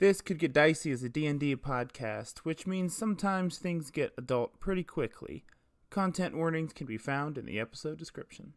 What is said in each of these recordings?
This Could Get Dicey is a D&D podcast, which means sometimes things get adult pretty quickly. Content warnings can be found in the episode description.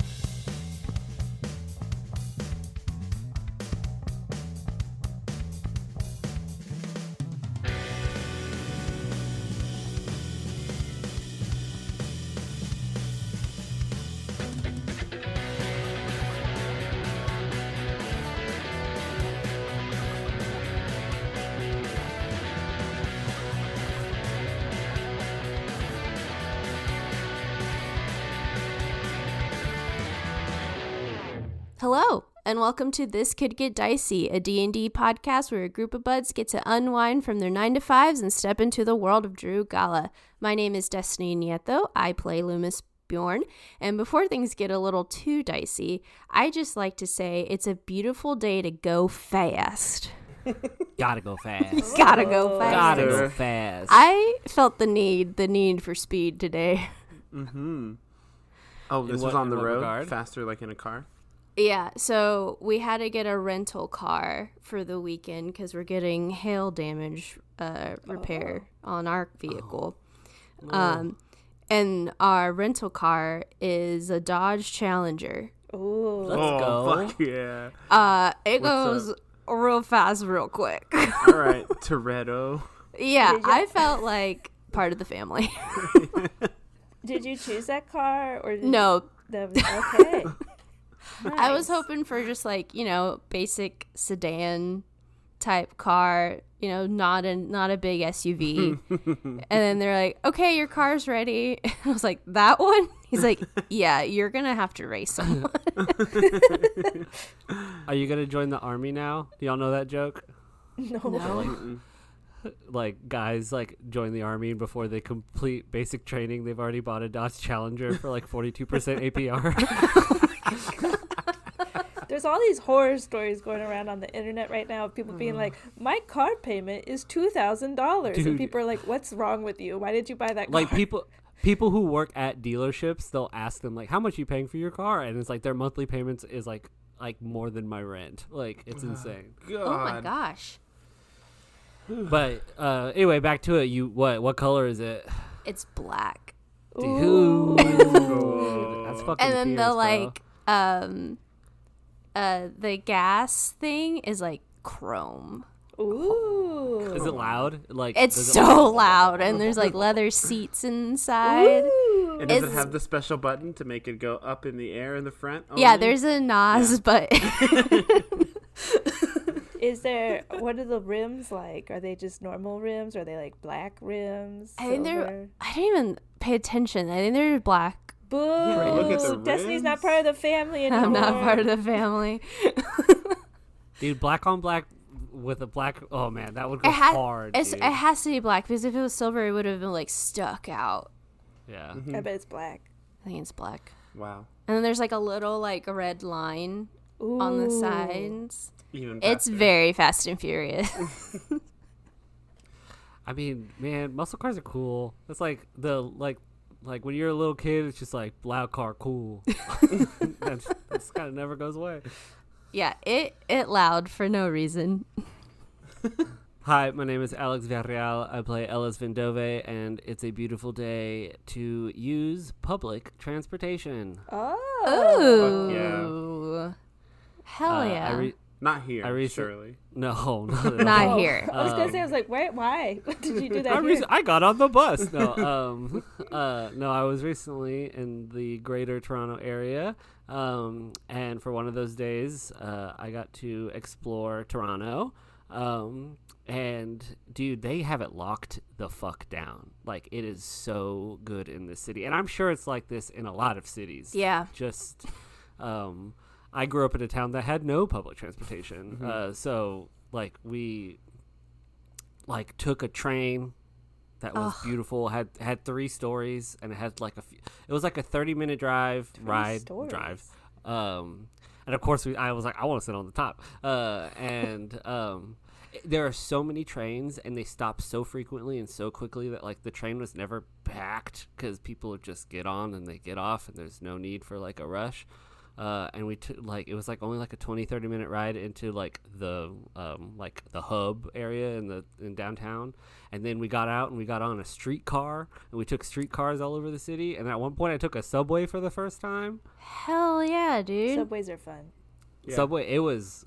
Hello, and welcome to This Could Get Dicey, a D&D podcast where a group of buds get to unwind from their 9-to-5s and step into the world of Drew Gala. My name is Destiny Nieto. I play Loomis Bjorn, and before things get a little too dicey, I just like to say it's a beautiful day to go fast. Gotta go fast. Gotta go fast. Gotta go fast. I felt the need for speed today. Mm-hmm. Oh, this In was what- on the in what road? regard? Faster like in a car? Yeah, so we had to get a rental car for the weekend because we're getting hail damage repair on our vehicle. And our rental car is a Dodge Challenger. Ooh. Let's go. Fuck yeah. It What's goes real fast, real quick. All right, Toretto. Yeah, Did ya- I felt like part of the family. Did you choose that car or did No, okay. I was Nice. hoping for just like, basic sedan type car, not a big SUV. And then they're like, okay, your car's ready. And I was like, that one? He's like, yeah, you're going to have to race someone. Are you gonna join the army now? Do y'all know that joke? No. Like guys like join the army and before they complete basic training, they've already bought a Dodge Challenger for like 42% APR. There's all these horror stories going around on the internet right now of people being like, my car payment is $2,000. Dude. And people are like, what's wrong with you? Why did you buy that car? Like people who work at dealerships, they'll ask them like, how much are you paying for your car? And it's like their monthly payments is like more than my rent. Like it's insane. God. Oh my gosh. But anyway, back to it. What color is it? It's black. Ooh. Dude, that's fucking And then fierce, the bro. the gas thing is like chrome. Ooh. Is it loud? Like It's does it- so loud, and there's like leather seats inside. Ooh. And does it It's- have the special button to make it go up in the air in the front? Yeah, only? there's a NOS, but Is there, what are the rims like? Are they just normal rims? Are they like black rims? I think they're. Silver? I didn't even pay attention. I think they're black. Boo. look at the Destiny's not rims. part of the family anymore. I'm not part of the family. Dude, black on black with a black. Oh man, that would go It, ha- hard. it Dude. has to be black because if it was silver, it would have been like stuck out. Yeah. Mm-hmm. I bet it's black. I think it's black. Wow. And then there's like a little like red line on the Ooh. sides. Even It's faster. very Fast and Furious. I mean, man, muscle cars are cool. It's like the like when you're a little kid, it's just like loud car cool. that's kind of never goes away. Yeah, it loud for no reason. Hi, my name is Alex Villarreal. I play Ellis Vindove, and it's a beautiful day to use public transportation. Oh. Ooh. Hell yeah. Not here, I recent- surely. No, not at all. Not Oh. here. I was gonna say, I was like, why? Did you do that? I, here? I got on the bus. No, no, I was recently in the greater Toronto area, and for one of those days, I got to explore Toronto, and dude, they have it locked the fuck down. Like, it is so good in this city, and I'm sure it's like this in a lot of cities. Yeah. Just, I grew up in a town that had no public transportation, so like we took a train that was beautiful, had 3 stories, and it had like it was like a 30-minute drive. And of course I was like, I want to sit on the top, there are so many trains and they stop so frequently and so quickly that like the train was never packed because people would just get on and they get off and there's no need for like a rush. and we took it was only a 20-30 minute ride into the hub area in downtown, and then we got out and we got on a streetcar and we took streetcars all over the city, and at one point I took a subway for the first time. Hell yeah, dude. Subways are fun. Yeah. Subway, it was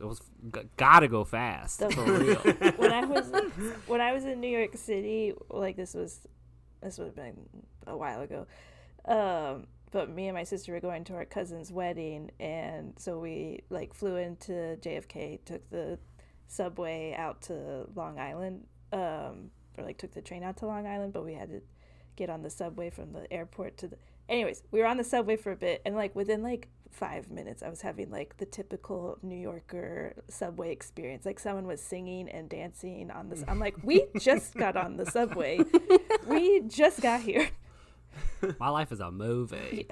gotta go fast for real. when I was in New York City, this would have been a while ago. But me and my sister were going to our cousin's wedding, and so we flew into JFK, took the subway out to Long Island, or took the train out to Long Island, but we had to get on the subway from the airport to the. Anyways, we were on the subway for a bit, and within 5 minutes, I was having the typical New Yorker subway experience. Someone was singing and dancing on this. I'm like, we just got on the subway. We just got here. My life is a movie.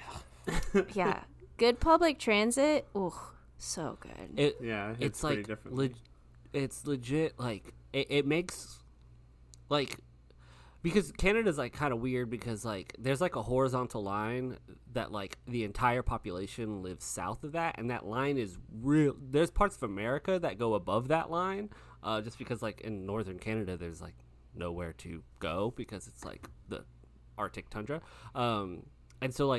Yeah. Good public transit. Ooh, so good. It's pretty different. It's legit. It makes because Canada's kind of weird because there's a horizontal line that the entire population lives south of that, and that line is real. There's parts of America that go above that line, just because in northern Canada there's nowhere to go because it's the Arctic tundra, and so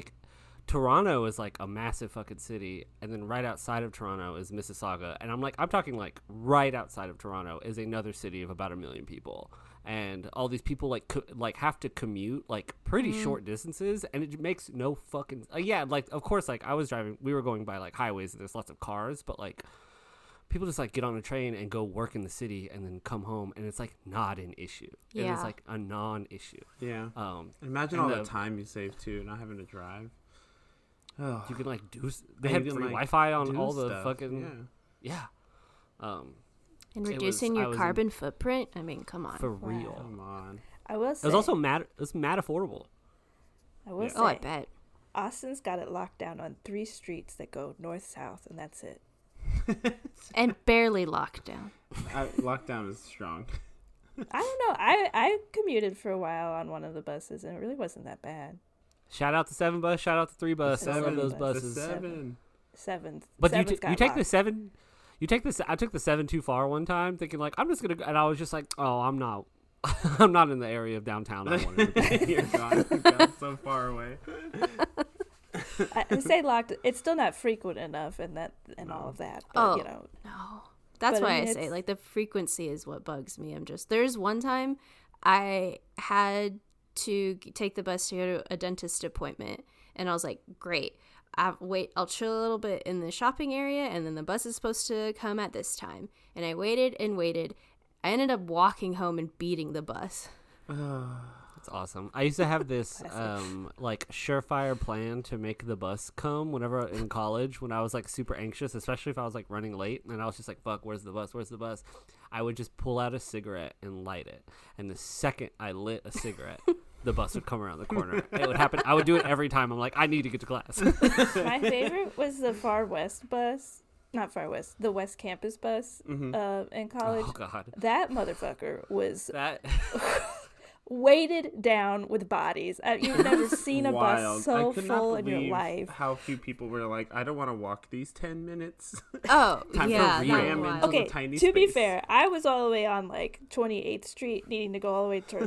Toronto is a massive fucking city, and then right outside of Toronto is Mississauga, and I'm talking right outside of Toronto is another city of about 1 million people, and all these people have to commute pretty short distances, and it makes no fucking of course I was driving, we were going by highways and there's lots of cars, but people just get on a train and go work in the city and then come home, and it's not an issue. Yeah. It is a non-issue. Yeah. Imagine all the time you save too, not having to drive. Oh. You can they had free Wi-Fi on all the stuff. fucking and reducing your carbon footprint. I mean, come on. For real. Come on. I will say. It was also mad affordable. I will say. Oh, I bet. Austin's got it locked down on 3 streets that go north-south, and that's it. And barely locked down. Lockdown is strong. I don't know. I commuted for a while on one of the buses, and it really wasn't that bad. Shout out the 7 bus. Shout out the 3 bus. I love those bus. buses. Seven. But you take the 7. You take this. I took the 7 too far one time, thinking I'm just gonna, and I was just oh, I'm not. I'm not in the area of downtown. I wanted to be. You're gone. You've gone so far away. I say locked. It's still not frequent enough, and all of that. But, no. That's why I say the frequency is what bugs me. There's one time I had to take the bus to go to a dentist appointment, and I was like, great. I'll chill a little bit in the shopping area, and then the bus is supposed to come at this time. And I waited and waited. I ended up walking home and beating the bus. That's awesome. I used to have this surefire plan to make the bus come whenever in college when I was super anxious, especially if I was running late, and I was just fuck, where's the bus? I would just pull out a cigarette and light it, and the second I lit a cigarette, the bus would come around the corner. It would happen. I would do it every time. I'm I need to get to class. My favorite was the Far West bus. Not Far West, the West Campus bus in college. Oh, God. That motherfucker was that weighted down with bodies. You've never seen a bus so I could full not in your believe life. How few people were I don't want to walk these 10 minutes. Oh, Time yeah. for ram into Okay, the tiny to be space. fair, I was all the way on 28th Street, needing to go all the way to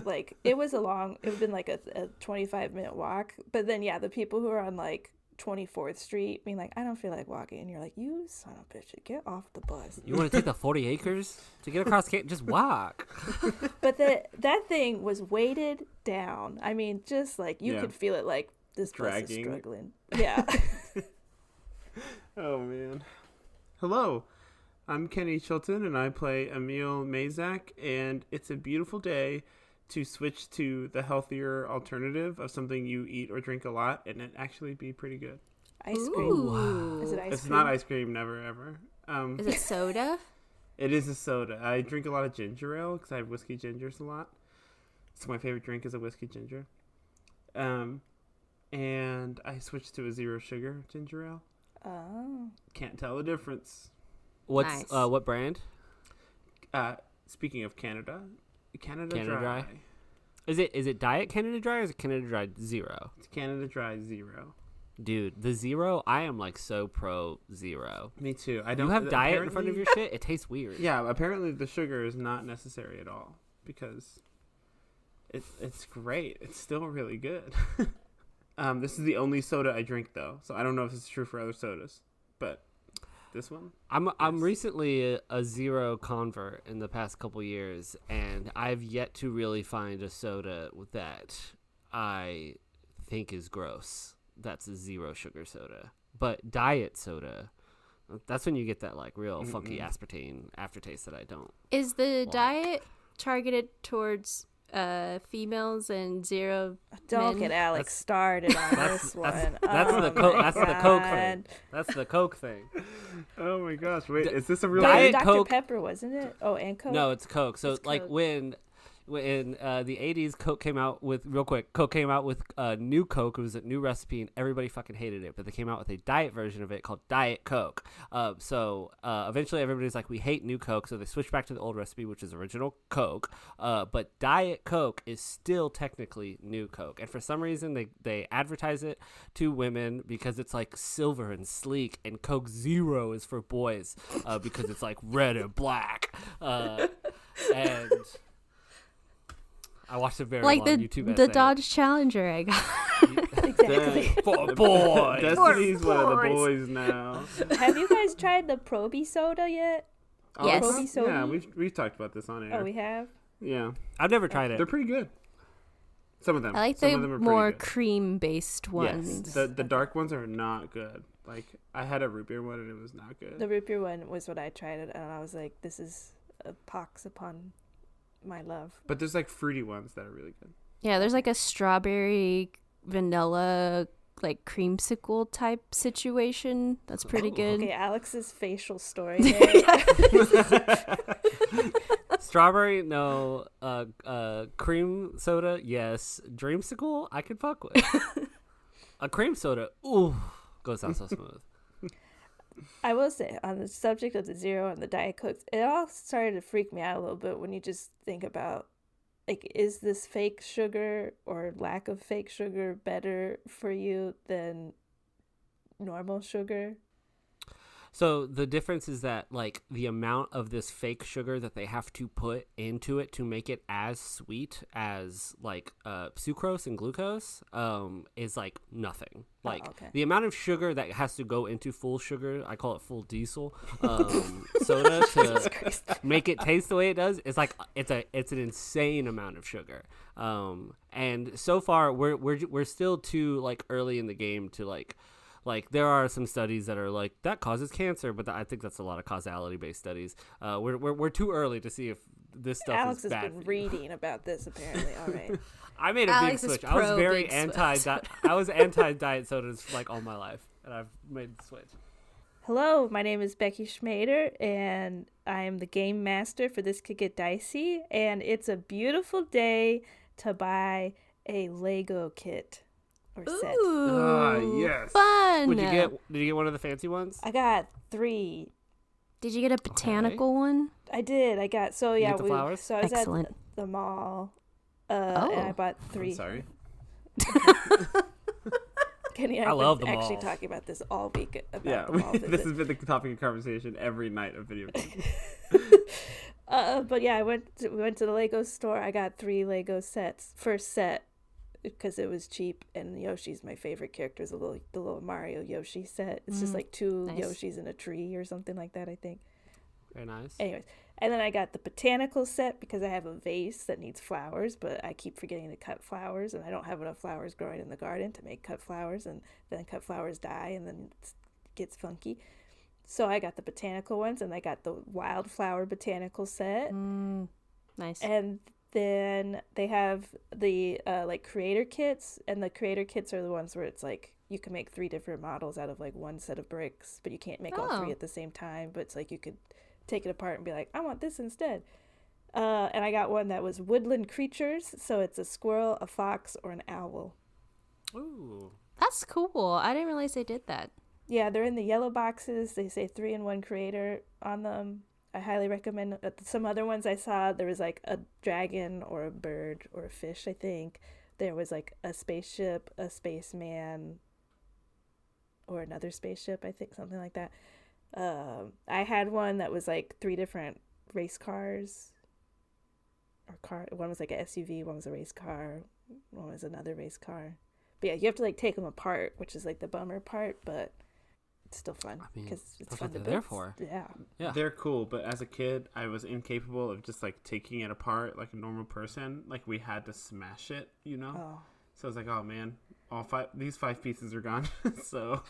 it was it would have been a 25-minute walk. But then the people who are on 24th Street being I don't feel like walking, and you're you son of a bitch, get off the bus. You want to take the 40 acres to get across? Just walk. But that thing was weighted down. I mean, just you could feel it. This dragging. bus is struggling. Yeah. Oh man. Hello, I'm Kenny Chilton, and I play Emil Mazak, and it's a beautiful day to switch to the healthier alternative of something you eat or drink a lot, and it actually be pretty good. Ice cream. Ooh. Is it ice cream? It's not ice cream, never ever. Is it soda? It is a soda. I drink a lot of ginger ale because I have whiskey gingers a lot. So my favorite drink is a whiskey ginger. And I switched to a 0 sugar ginger ale. Oh. Can't tell the difference. What's Nice. what brand? Speaking of Canada Canada Dry. Dry? Is it Diet Canada Dry or is it Canada Dry 0? It's Canada Dry 0. Dude, the zero, I am like so pro zero. Me too. I You don't have diet in apparently- front of your shit, it tastes weird. Yeah, apparently the sugar is not necessary at all because it's great. It's still really good. This is the only soda I drink though, so I don't know if it's true for other sodas, but this one. I'm recently a zero convert in the past couple years, and I've yet to really find a soda that I think is gross. That's a zero sugar soda. But diet soda, that's when you get that like real funky aspartame aftertaste that I don't. Is the like. diet targeted towards females and zero Don't men? get Alex started on this one. That's Oh the my Coke thing. God. That's the Coke thing. Oh my gosh! Wait, is this a real? Diet Dr. Coke- Pepper, wasn't it? Oh, and Coke. No, it's Coke. So It's like Coke. when the 80s, Coke came out with new Coke. It was a new recipe and everybody fucking hated it, but they came out with a diet version of it called Diet Coke. So eventually everybody's like, we hate new Coke, so they switched back to the old recipe, which is original Coke. But Diet Coke is still technically new Coke, and for some reason they advertise it to women because it's like silver and sleek, and Coke Zero is for boys because it's like red and black. And I watched a very Like long the YouTube the essay. Dodge Challenger I got. Exactly. For boys. Destiny's For one of the boys. boys now. Have you guys tried the Proby soda yet? Yes. Proby soda? Yeah, we've talked about this on air. Oh, we have? Yeah, I've never tried it. they're pretty good. Some of them. I like Some the of them are more pretty good. cream-based ones. Yes, the dark ones are not good. Like I had a root beer one and it was not good. The root beer one was what I tried it, and I was like, this is a pox upon my love. But there's like fruity ones that are really good. Yeah, there's like a strawberry vanilla like creamsicle type situation. That's pretty good. Okay, Alex's facial story there. Strawberry, no. Cream soda, yes. Dreamsicle, I could fuck with. A cream soda, ooh, goes down so smooth. I will say, on the subject of the Zero and the Diet Cokes, it all started to freak me out a little bit when you just think about, like, is this fake sugar or lack of fake sugar better for you than normal sugar? So the difference is that like the amount of this fake sugar that they have to put into it to make it as sweet as like sucrose and glucose is like nothing. Like okay. the amount of sugar that has to go into full sugar, I call it full diesel soda to make it taste the way it does. It's like it's an insane amount of sugar. And so far we're still too like early in the game to like there are some studies that are like that causes cancer, but I think that's a lot of causality based studies. We're too early to see if this stuff Alex is has bad. been reading about this apparently. All right. I made a Alex big is switch. I was pro very Big anti. I was anti diet sodas like all my life, and I've made the switch. Hello, my name is Becky Schmader, and I am the game master for This Could Get Dicey, and it's a beautiful day to buy a Lego kit or set. Ooh, yes. fun. Did you get one of the fancy ones? I got 3. Did you get a botanical one? I did. I got you get the flowers? So I was Excellent. at the mall, Oh. and I bought 3. I'm sorry. Kenny, I I've love been the actually mall. talking about this all week about Yeah, the mall this visit. has been the topic of conversation every night of video games. But yeah, we went to the Lego store. I got 3 Lego sets. First set because it was cheap, and Yoshi's my favorite character. Is the little Mario Yoshi set. It's just like 2 nice. Yoshis in a tree or something like that, I think. Very nice. Anyways, and then I got the botanical set because I have a vase that needs flowers, but I keep forgetting to cut flowers, and I don't have enough flowers growing in the garden to make cut flowers, and then cut flowers die, and then it gets funky. So I got the botanical ones, and I got the wildflower botanical set, Nice. and then they have the like creator kits, and the creator kits are the ones where it's like you can make 3 different models out of like one set of bricks, but you can't make all 3 Oh. at the same time. But it's like you could take it apart and be like, I want this instead. And I got one that was woodland creatures, so it's a squirrel, a fox, or an owl. Ooh. That's cool. I didn't realize they did that. Yeah, they're in the yellow boxes. They say 3-in-1 creator on them. I highly recommend. Some other ones I saw, there was like a dragon or a bird or a fish, I think. There was like a spaceship, a spaceman, or another spaceship, I think, something like that. I had one that was like 3 different race cars, or car. One was like a SUV, one was a race car, one was another race car. But yeah, you have to like take them apart, which is like the bummer part, but it's still fun because it's that's fun what to they're build. there for. Yeah. They're cool, but as a kid, I was incapable of just like taking it apart like a normal person. Like we had to smash it, you know. Oh. So I was like, oh man, these 5 pieces are gone. So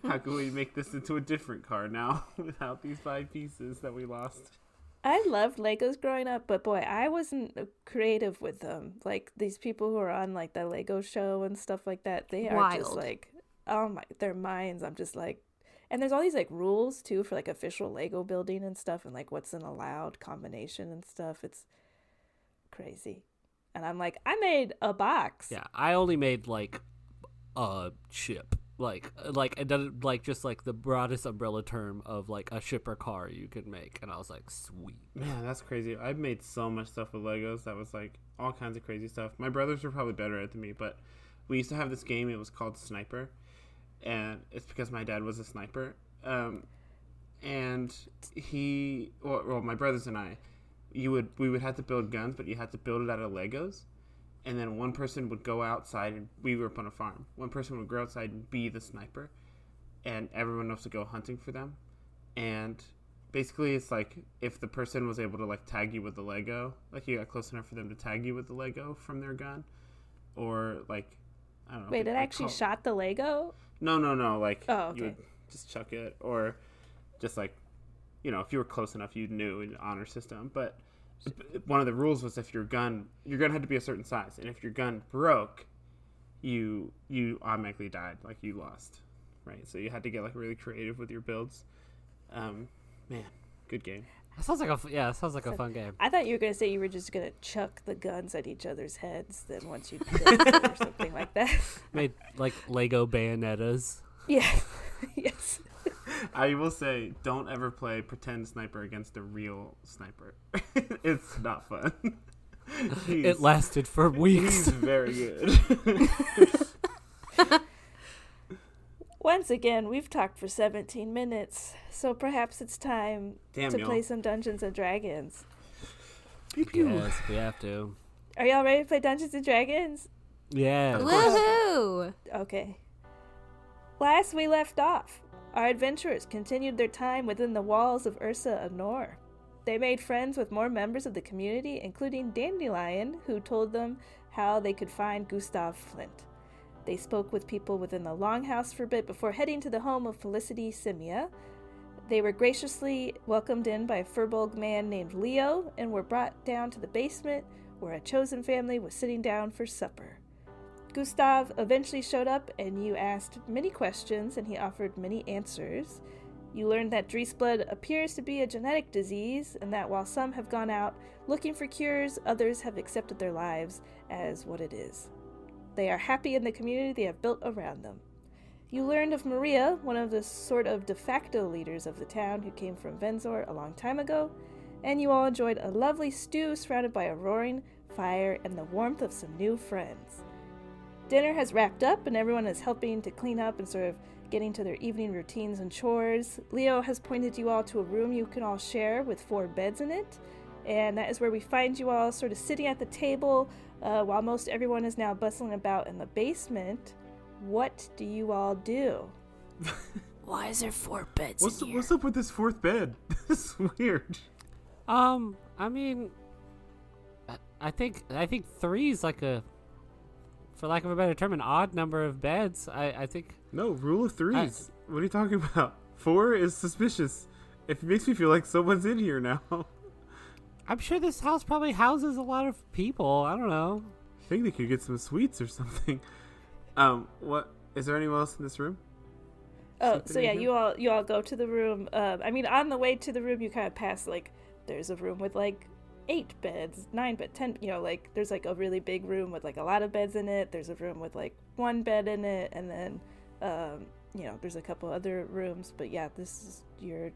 how can we make this into a different car now without these 5 pieces that we lost? I loved Legos growing up, but boy, I wasn't creative with them. Like these people who are on like the Lego show and stuff like that, they are just Wild. like, oh my, their minds. I'm just like, and there's all these like rules too for like official Lego building and stuff, and like what's an allowed combination and stuff. It's crazy. And I'm like, I made a box. Yeah, I only made like a ship, like it doesn't like just like the broadest umbrella term of like a ship or car you could make, and I was like, sweet. Man, that's crazy. I've made so much stuff with Legos that was like all kinds of crazy stuff. My brothers were probably better at it than me, but we used to have this game. It was called Sniper, and it's because my dad was a sniper. And my brothers and I, we would have to build guns, but you had to build it out of Legos. And then one person would go outside, and we grew up on a farm. One person would go outside and be the sniper, and everyone else would go hunting for them. And basically, it's like if the person was able to like tag you with the Lego, like you got close enough for them to tag you with the Lego from their gun, or like I don't know. Wait, it actually shot the Lego? No. Like Oh, okay. you would just chuck it, or just like if you were close enough, you knew in honor system, but. One of the rules was if your gun had to be a certain size, and if your gun broke, you automatically died, like you lost, right? So you had to get like really creative with your builds. Man, good game. That sounds like a fun game. I thought you were gonna say you were just gonna chuck the guns at each other's heads. Then once you built it or something like that. Made like Lego bayonettas. Yeah. Yes. I will say, don't ever play pretend sniper against a real sniper. It's not fun. It lasted for weeks. He's very good. Once again, we've talked for 17 minutes, so perhaps it's time to play some Dungeons and Dragons. Pew pew. Yes, we have to. Are y'all ready to play Dungeons and Dragons? Yeah. Woohoo! Okay. Last we left off, our adventurers continued their time within the walls of Ursa Anor. They made friends with more members of the community, including Dandelion, who told them how they could find Gustav Flint. They spoke with people within the Longhouse for a bit before heading to the home of Felicity Simia. They were graciously welcomed in by a Furbolg man named Leo and were brought down to the basement where a chosen family was sitting down for supper. Gustav eventually showed up, and you asked many questions, and he offered many answers. You learned that Drees blood appears to be a genetic disease, and that while some have gone out looking for cures, others have accepted their lives as what it is. They are happy in the community they have built around them. You learned of Maria, one of the sort of de facto leaders of the town who came from Venzor a long time ago, and you all enjoyed a lovely stew surrounded by a roaring fire and the warmth of some new friends. Dinner has wrapped up, and everyone is helping to clean up and sort of getting to their evening routines and chores. Leo has pointed you all to a room you can all share with 4 beds in it, and that is where we find you all sort of sitting at the table while most everyone is now bustling about in the basement. What do you all do? Why is there 4 beds in here? What's up with this 4th bed? This is weird. I mean, I think 3 is like a, for lack of a better term, an odd number of beds. I think. No, rule of 3s. What are you talking about? 4 is suspicious. It makes me feel like someone's in here now. I'm sure this house probably houses a lot of people. I don't know. I think they could get some sweets or something. What is there anyone else in this room? Oh, so yeah, you all go to the room. I mean, on the way to the room, you kind of pass like there's a room with like 8 beds, 9 beds, 10. You know, like there's like a really big room with like a lot of beds in it. There's a room with like 1 bed in it, and then there's a couple other rooms. But yeah, you're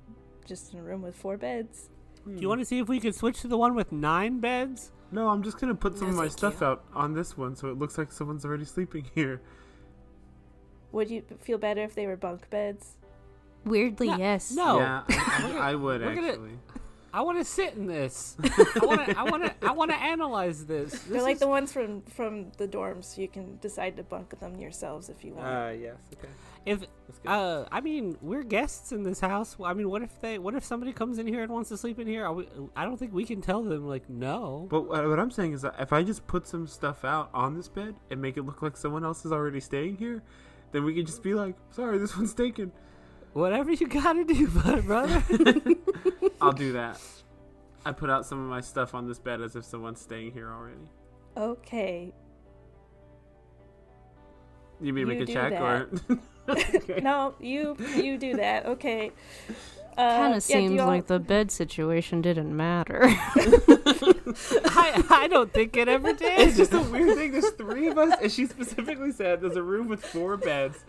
just in a room with 4 beds. Do you want to see if we could switch to the one with 9 beds? No, I'm just gonna put some of my thank stuff you. out on this one, so it looks like someone's already sleeping here. Would you feel better if they were bunk beds? Weirdly, yes. No. Yeah, I would we're gonna- actually. I want to sit in this. I want to analyze this. They're like the ones from the dorms. You can decide to bunk them yourselves if you want. Yes. Okay. If That's good. I mean, we're guests in this house. I mean, what if somebody comes in here and wants to sleep in here? I don't think we can tell them like no. But what I'm saying is that if I just put some stuff out on this bed and make it look like someone else is already staying here, then we can just be like, sorry, this one's taken. Whatever you gotta do, brother. I'll do that. I put out some of my stuff on this bed as if someone's staying here already. Okay. You mean You make a do check that. or? Okay. No, you do that. Okay. Kind yeah, of seems do y'all- like the bed situation didn't matter. I don't think it ever did. It's just a weird thing. There's 3 of us, and she specifically said there's a room with 4 beds.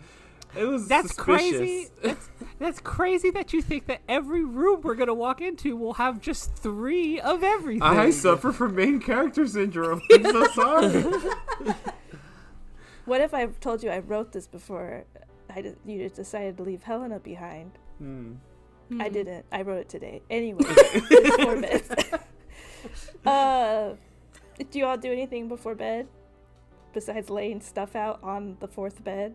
It was That's suspicious. crazy. That's crazy that you think that every room we're gonna walk into will have just 3 of everything. I suffer from main character syndrome. I'm so sorry. What if I told you I wrote this before you just decided to leave Helena behind? I didn't. I wrote it today. Anyway, it's 4 beds. Do you all do anything before bed besides laying stuff out on the 4th bed?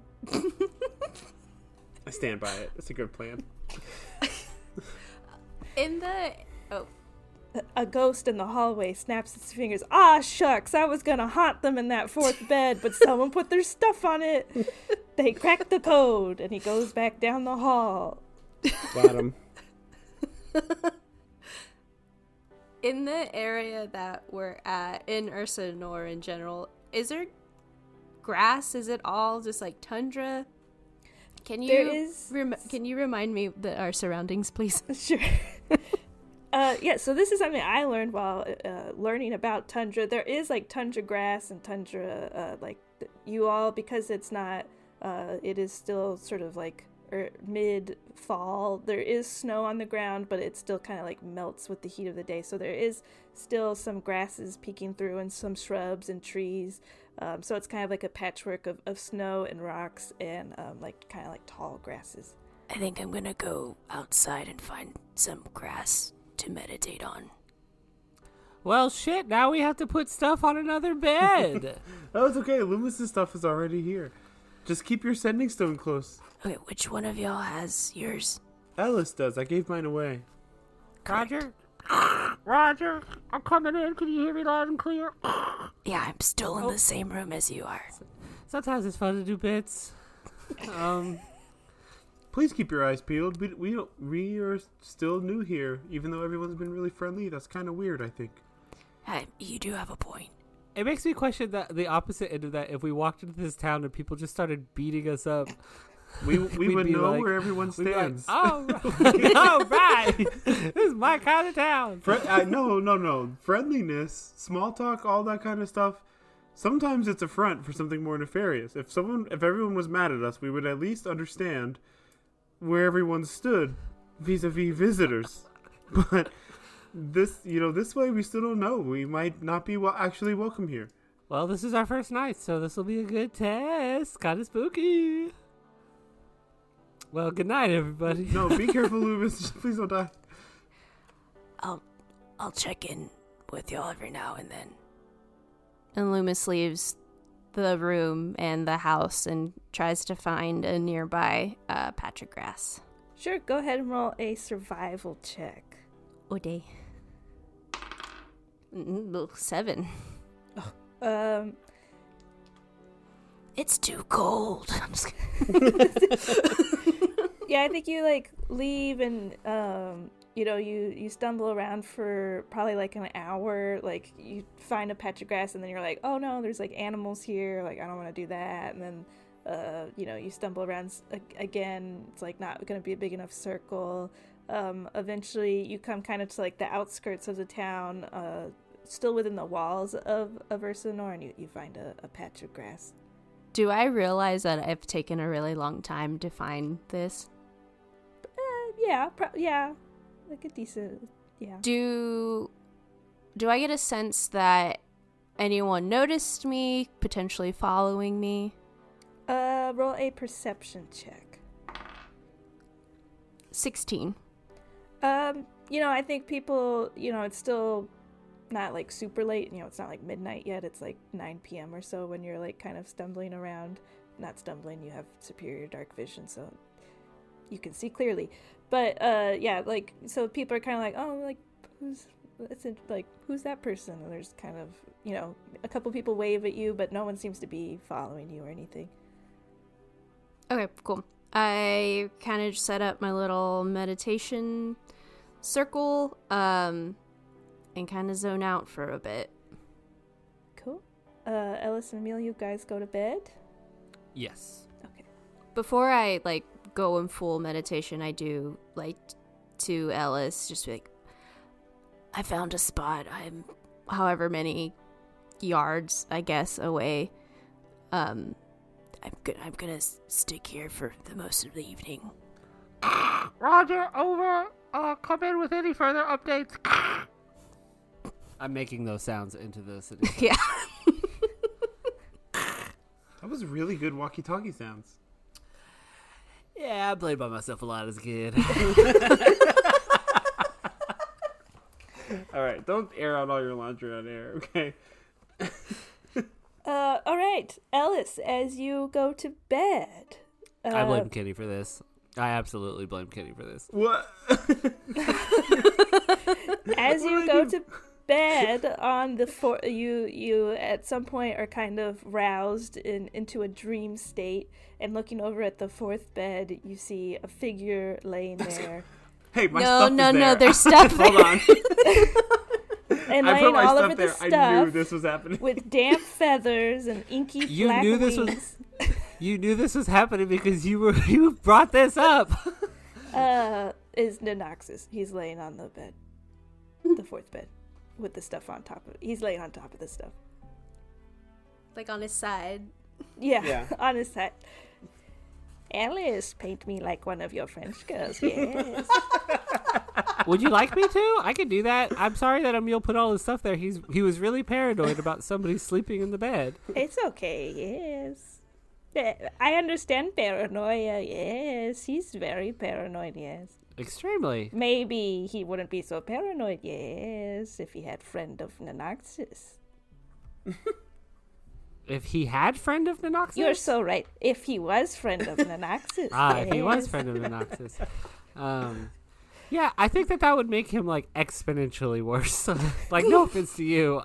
I stand by it. It's a good plan. A ghost in the hallway snaps its fingers. Ah, shucks, I was gonna haunt them in that 4th bed, but someone put their stuff on it. They cracked the code, and he goes back down the hall. Bottom. In the area that we're at, in Ursa Nor in general, is there grass? Is it all just like tundra? Can you There is- can you remind me our surroundings, please? Sure. Yeah, so this is something I learned while learning about tundra. There is like tundra grass and tundra, you all, because it's not, it is still sort of like mid-fall. There is snow on the ground, but it still kind of like melts with the heat of the day. So there is still some grasses peeking through and some shrubs and trees. So it's kind of like a patchwork of snow and rocks and like kind of like tall grasses. I think I'm gonna go outside and find some grass to meditate on. Well, shit. Now we have to put stuff on another bed. Oh, it's okay. Loomis's stuff is already here. Just keep your sending stone close. Okay, which one of y'all has yours? Ellis does. I gave mine away. Roger. Roger. I'm coming in. Can you hear me loud and clear? Yeah, I'm still in the same room as you are. Sometimes it's fun to do bits. Please keep your eyes peeled. We are still new here, even though everyone's been really friendly. That's kind of weird, I think. You do have a point. It makes me question that the opposite end of that. If we walked into this town and people just started beating us up, We We'd would be know like- where everyone we'd be like, stands. all right. This is my kind of town. No. Friendliness, small talk, all that kind of stuff. Sometimes it's a front for something more nefarious. If everyone was mad at us, we would at least understand where everyone stood vis-a-vis visitors. But this way we still don't know. We might not be actually welcome here. Well, this is our first night, so this will be a good test. Kind of spooky. Well, good night, everybody. No, be careful, Loomis. Please don't die. I'll check in with y'all every now and then. And Loomis leaves the room and the house and tries to find a nearby patch of grass. Sure, go ahead and roll a survival check. Ode. 7. It's too cold. I'm just Yeah, I think you like leave and you stumble around for probably like an hour. Like you find a patch of grass and then you're like, oh no, there's like animals here. Like I don't want to do that. And then you stumble around again. It's like not going to be a big enough circle. Eventually you come kind of to like the outskirts of the town, still within the walls of Ursanor, and you find a patch of grass. Do I realize that I've taken a really long time to find this? Yeah, like a decent, yeah. Do I get a sense that anyone noticed me, potentially following me? roll a perception check. 16. I think people, it's still not like super late. It's not like midnight yet. It's like 9 p.m. or so when you're like kind of stumbling around. Not stumbling, you have superior dark vision, so you can see clearly. But so people are kind of like, oh, like who's that person? And there's kind of, a couple people wave at you, but no one seems to be following you or anything. Okay, cool. I kind of set up my little meditation circle and kind of zone out for a bit. Cool. Ellis and Emil, you guys go to bed? Yes. Okay. Before I go in full meditation, I do to Ellis just be like, I found a spot. I'm however many yards, I guess, away. I'm gonna stick here for the most of the evening. Roger, over. Come in with any further updates. I'm making those sounds into the city. Yeah. That was really good walkie-talkie sounds. Yeah, I played by myself a lot as a kid. All right, don't air out all your laundry on air, okay? All right, Ellis, as you go to bed. I blame Kenny for this. I absolutely blame Kenny for this. What? As you go to bed on the you at some point are kind of roused into a dream state, and looking over at the fourth bed, you see a figure laying there. Hey, my stuff is there. No, there's stuff there. Hold on. And I laying put my all stuff over there. the I stuff knew this was happening. with damp feathers and inky You black knew wings. this was. You knew this was happening because you brought this up. Is Ninoxious. He's laying on the bed, the fourth bed, with the stuff on top of it. He's laying on top of the stuff. Like on his side. Yeah. On his side. Ellis, paint me like one of your French girls, yes. Would you like me to? I could do that. I'm sorry that Emil put all his stuff there. He was really paranoid about somebody sleeping in the bed. It's okay, yes. I understand paranoia, yes. He's very paranoid, yes. Extremely. Maybe he wouldn't be so paranoid, yes, if he had friend of Ninoxious. If he had friend of Ninoxious? You're so right. If he was friend of Ninoxious. If he was friend of Ninoxious. Yeah, I think that would make him exponentially worse. No offense to you,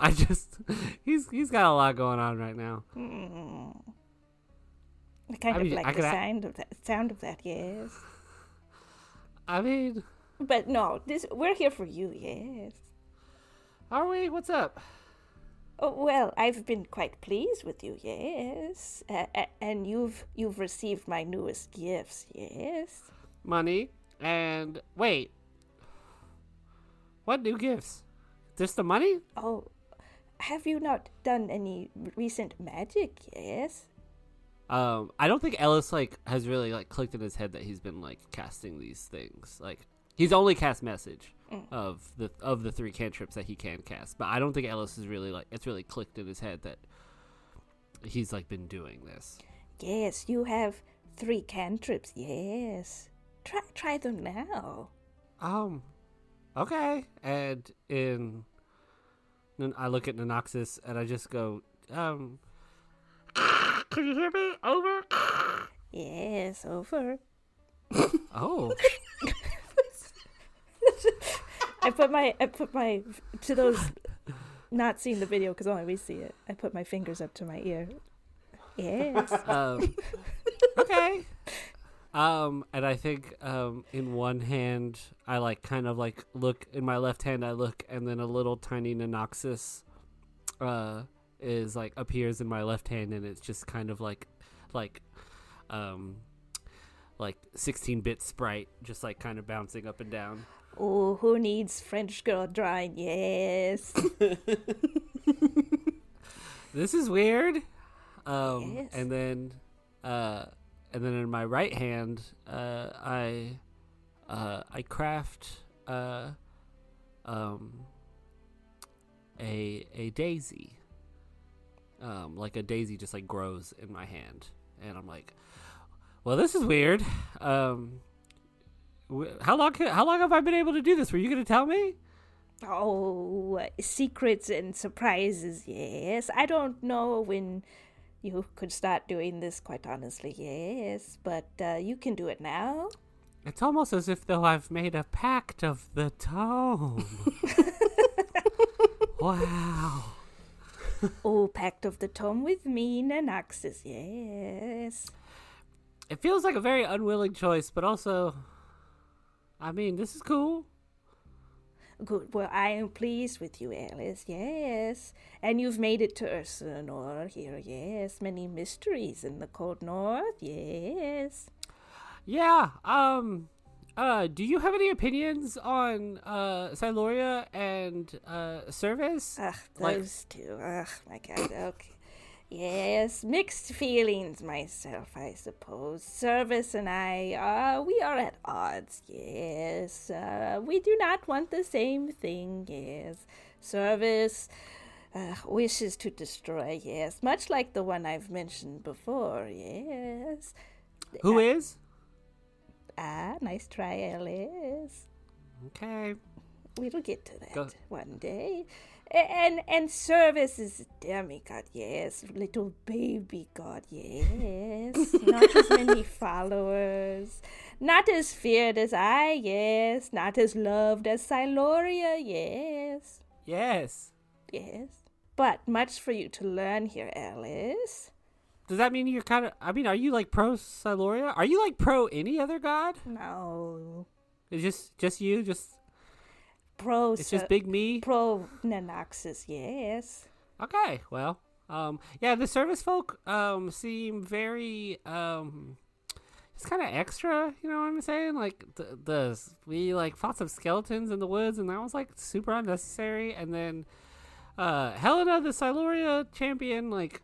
he's got a lot going on right now. I kind of like the sound of that, yes. I mean, but no, we're here for you, yes. Are we? What's up? Oh, well, I've been quite pleased with you, yes. And you've received my newest gifts, yes. Money and wait. What new gifts? Just the money? Oh, have you not done any recent magic, yes? I don't think Ellis has really clicked in his head that he's been casting these things. He's only cast message of the three cantrips that he can cast, but I don't think Ellis is really it's really clicked in his head that he's been doing this. Yes, you have 3 cantrips. Yes, try them now. Okay. And I look at Ninoxious and I just go, can you hear me? Over. Yes, over. Oh. I put my to those not seeing the video because only we see it. I put my fingers up to my ear. Yes. Okay. And I think in one hand I look in my left hand. I look, and then a little tiny Ninoxious is appears in my left hand, and it's just kind of like 16-bit sprite, just kind of bouncing up and down. Oh, who needs French girl drawing? Yes. This is weird. Yes. And then in my right hand, I craft a daisy. A daisy just grows in my hand, and I'm like, well, this is weird. How long have I been able to do this? Were you going to tell me? Oh, secrets and surprises, yes. I don't know when you could start doing this, quite honestly, yes. But you can do it now. It's almost as if though I've made a pact of the tome. Wow. Oh, pact of the tome with me, Ninoxious, yes. It feels like a very unwilling choice, but also, I mean, this is cool. Good. Well, I am pleased with you, Ellis, yes. And you've made it to Ursanor here, yes. Many mysteries in the cold north, yes. Yeah, do you have any opinions on, Siloria and, Service? Ugh, those two. Ugh, my God, okay. Yes, mixed feelings myself, I suppose. Service and I, we are at odds, yes. We do not want the same thing, yes. Service wishes to destroy, yes. Much like the one I've mentioned before, yes. Who is? Nice try, Ellis. Okay. We'll get to that Go. one day. And Service is a demigod, yes. Little baby god, yes. Not as many followers. Not as feared as I, yes. Not as loved as Siloria, yes. Yes. Yes. But much for you to learn here, Ellis. Does that mean you're kind of, I mean, are you like pro Siloria? Are you like pro any other god? No. It's just you? It's just big me? Pro Ninoxious, yes. Okay, well, yeah, the service folk, seem very, it's kind of extra, you know what I'm saying? Like, we, like, fought some skeletons in the woods, and that was, like, super unnecessary, and then, Helena, the Siloria champion, like,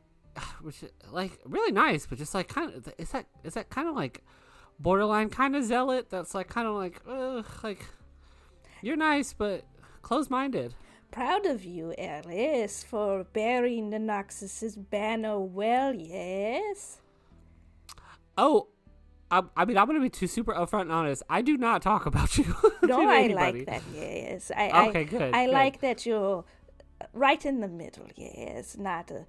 which, like, really nice, but just, like, kind of, is that kind of, like, borderline kind of zealot, that's, like, kind of, like, like, you're nice, but close-minded. Proud of you, Ellis, for bearing Ninoxious's banner well, yes? Oh, I mean, I'm going to be super upfront and honest. I do not talk about you. No, I anybody. like that, yes. Okay, good. I good. like that you're right in the middle, yes. Not a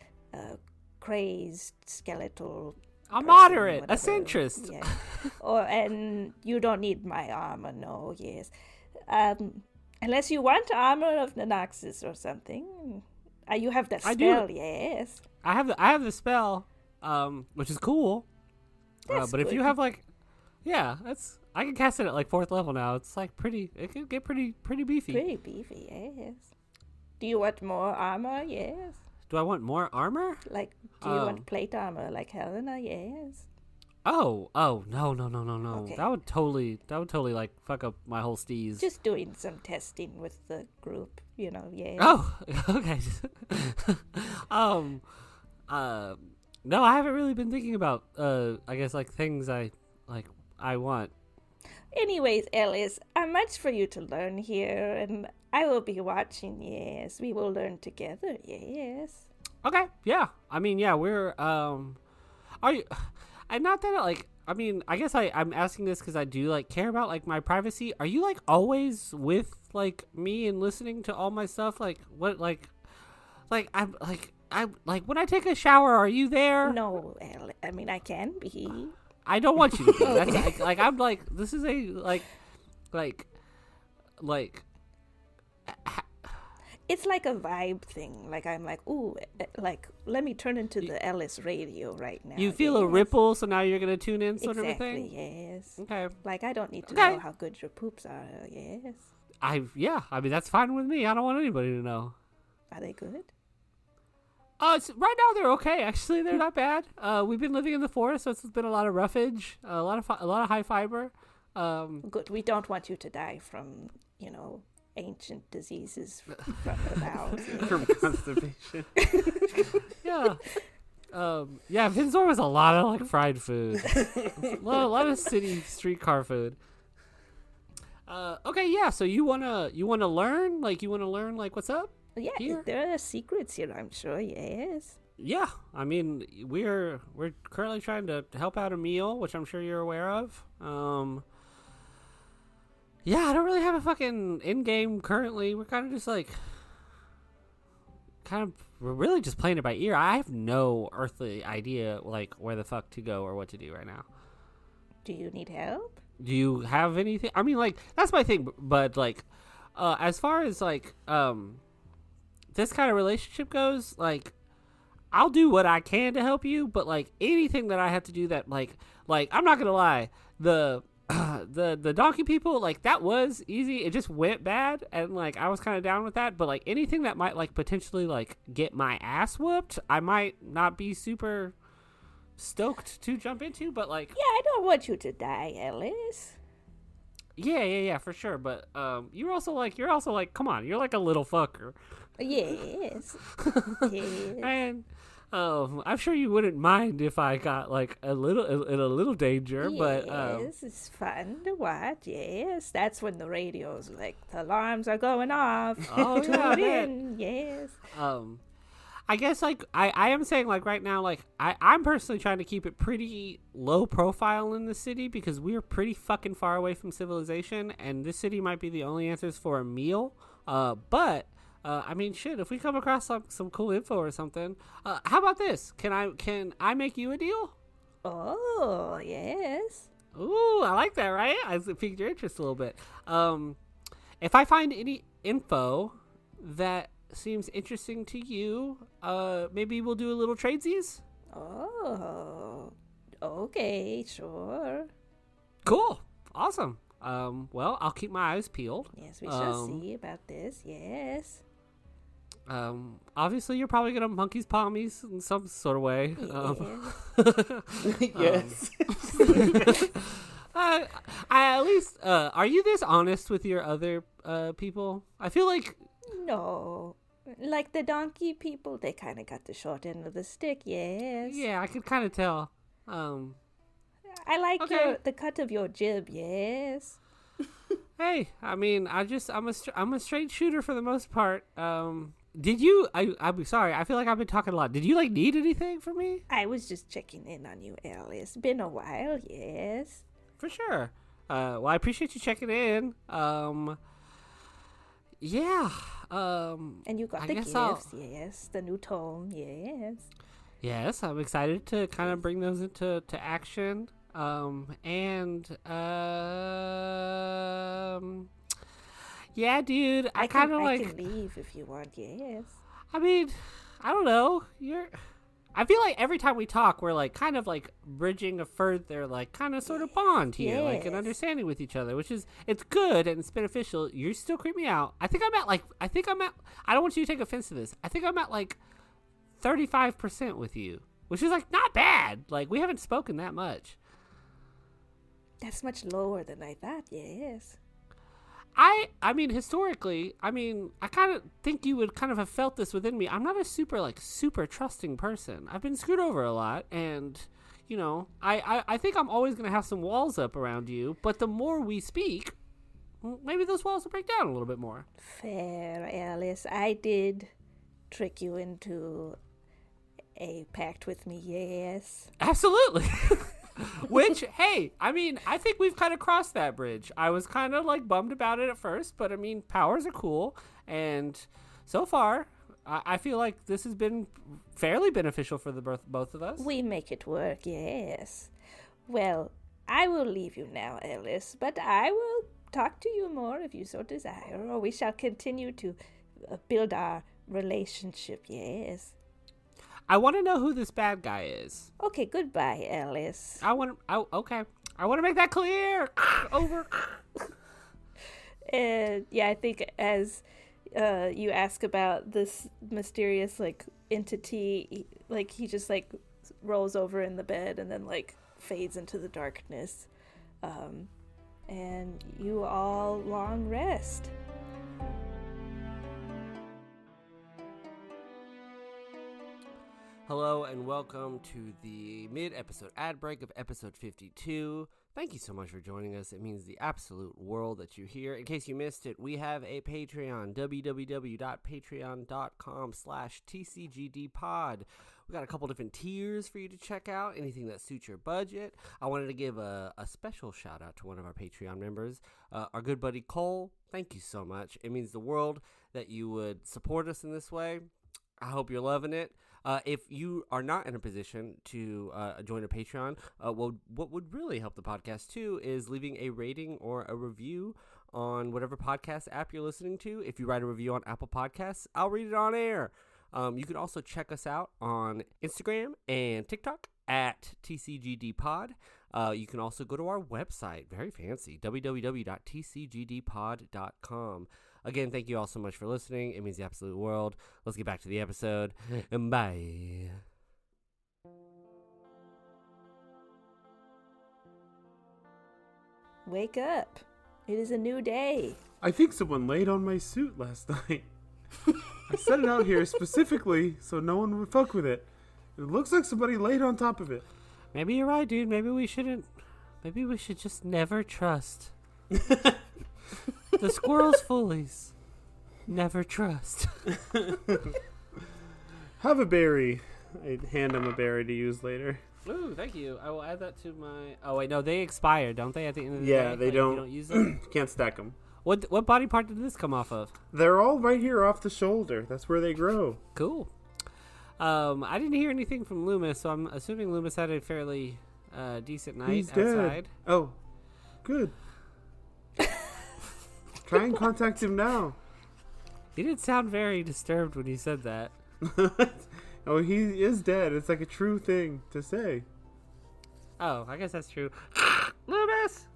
crazed skeletal A person, moderate, a whatever. centrist. Yeah. And you don't need my armor, no, yes. Unless you want armor of Ninoxious or something. You have that I spell, do. yes. I have the spell, which is cool. That's but if good. you have like, yeah, I can cast it at like 4th level now. It's like it can get pretty beefy. Pretty beefy, yes. Do you want more armor? Yes. Do I want more armor? Like, do you want plate armor like Helena? Yes. Oh, no. Okay. That would totally like fuck up my whole steez. Just doing some testing with the group, yes. Oh, okay. No, I haven't really been thinking about, I guess, like, things I want. Anyways, Ellis, much for you to learn here, and I will be watching, yes. We will learn together, yes. Okay, yeah. I mean, yeah, we're, are you, and not that, like, I mean, I guess I'm asking this because I do, like, care about, like, my privacy. Are you, like, always with, like, me and listening to all my stuff? Like, what, I'm when I take a shower, are you there? No, Ellis, I mean, I can be. I don't want you to be. That's, I'm, like, this is a, like, It's like a vibe thing. Like, I'm like, ooh, like, let me turn into the Ellis radio right now. you feel a yes. ripple, so now you're going to tune in sort Exactly, of a thing? yes. Okay. Like, I don't need to Okay. know how good your poops are, yes. I mean, that's fine with me. I don't want anybody to know. Are they good? Right now they're okay. Actually, they're not bad. We've been living in the forest, so it's been a lot of roughage, a lot of high fiber. Good. We don't want you to die from, ancient diseases from the bowels. yes. From constipation. Yeah. Yeah, Vinzor was a lot of like fried food, a lot of city streetcar food. Okay, yeah. So you wanna learn? Like, you wanna learn like what's up? Yeah, Here? there are secrets here, I'm sure, yes. Yeah, I mean, we're currently trying to help out Emil, which I'm sure you're aware of. Yeah, I don't really have a fucking end game currently. We're kind of just like, we're really just playing it by ear. I have no earthly idea like where the fuck to go or what to do right now. Do you need help? Do you have anything? I mean, like, that's my thing, but like, as far as like, this kind of relationship goes, like, I'll do what I can to help you, but like anything that I have to do that like I'm not gonna lie, the the donkey people, like, that was easy. It just went bad, and like I was kind of down with that. But like anything that might like potentially like get my ass whooped, I might not be super stoked to jump into. But like, Yeah, I don't want you to die, Ellis. yeah, for sure. But you're also like, come on, you're like a little fucker. Yes. Yes. And I'm sure you wouldn't mind if I got like a little danger, but Yes, it's fun to watch. Yes, that's when the radio's like the alarms are going off. Oh, yeah, Tune in. Yes. I guess like I am saying like right now, like I'm personally trying to keep it pretty low profile in the city because we're pretty fucking far away from civilization, and this city might be the only answers for a meal. But I mean, shit, if we come across some cool info or something, how about this? Can I make you a deal? Oh, yes. Ooh, I like that, right? I piqued your interest a little bit. If I find any info that seems interesting to you, maybe we'll do a little tradesies? Oh, okay, sure. Cool. Awesome. Well, I'll keep my eyes peeled. Yes, we shall see about this. Yes. Obviously, you're probably gonna monkey's palmies in some sort of way. Yes. I at least, are you this honest with your other people? I feel like No. Like the donkey people, they kind of got the short end of the stick, yes. yeah, I could kind of tell. I like Okay. the cut of your jib, yes. Hey, I mean, I'm a straight shooter for the most part. Did you? I'm sorry. I feel like I've been talking a lot. Did you like need anything from me? I was just checking in on you, Ellis. Been a while, yes. For sure. Well, I appreciate you checking in. Yeah. And you got I the guess gifts, I'll- yes. The new tome, yes. Yes, I'm excited to kind of bring those into action. Yeah, dude, I kind of like. I can leave if you want, yes. I mean, I don't know. I feel like every time we talk, we're like kind of like bridging a further, like kind of sort of bond here, like an Yes. understanding with each other, which is it's good and it's beneficial. You still creep me out. I think I'm at. I don't want you to take offense to this. I think I'm at like 35% with you, which is like not bad. Like we haven't spoken that much. That's much lower than I thought, yes. I mean, historically, I kind of think you would kind of have felt this within me. I'm not a super trusting person. I've been screwed over a lot, and, you know, I think I'm always going to have some walls up around you, but the more we speak, maybe those walls will break down a little bit more. Fair, Alice. I did trick you into a pact with me, yes. Absolutely. Which, hey, I mean, I think we've kind of crossed that bridge. I was kind of like bummed about it at first, but I mean, powers are cool. And so far, I feel like this has been fairly beneficial for the both of us. We make it work, yes. Well, I will leave you now, Ellis, but I will talk to you more if you so desire, or we shall continue to build our relationship, yes. I want to know who this bad guy is. Okay, goodbye, Ellis. Okay. I want to make that clear. Over. And yeah, I think as you ask about this mysterious like entity, like he just like rolls over in the bed and then like fades into the darkness. And you all long rest. Hello and welcome to the mid-episode ad break of episode 52. Thank you so much for joining us. It means the absolute world that you're here. In case you missed it, we have a Patreon, www.patreon.com/TCGDpod. We got a couple different tiers for you to check out, anything that suits your budget. I wanted to give a special shout out to one of our Patreon members, our good buddy Cole. Thank you so much. It means the world that you would support us in this way. I hope you're loving it. If you are not in a position to join a Patreon, what would really help the podcast too is leaving a rating or a review on whatever podcast app you're listening to. If you write a review on Apple Podcasts, I'll read it on air. You can also check us out on Instagram and TikTok at TCGDpod. You can also go to our website, very fancy, www.tcgdpod.com. Again, thank you all so much for listening. It means the absolute world. Let's get back to the episode. Bye. Wake up. It is a new day. I think someone laid on my suit last night. I set it out here specifically so no one would fuck with it. It looks like somebody laid on top of it. Maybe you're right, dude. Maybe we shouldn't. Maybe we should just never trust. The squirrel's foolies. Never trust. Have a berry. I'd hand him a berry to use later. Ooh, thank you. I will add that to my... Oh, wait, no, they expire, don't they, at the end of the day? Yeah, they don't. You don't use them? Can't stack them. What body part did this come off of? They're all right here off the shoulder. That's where they grow. Cool. I didn't hear anything from Loomis, so I'm assuming Loomis had a fairly decent night He's outside. dead. Oh, good. Try and contact him now. He didn't sound very disturbed when he said that. Oh, he is dead. It's like a true thing to say. Oh, I guess that's true. Loomis!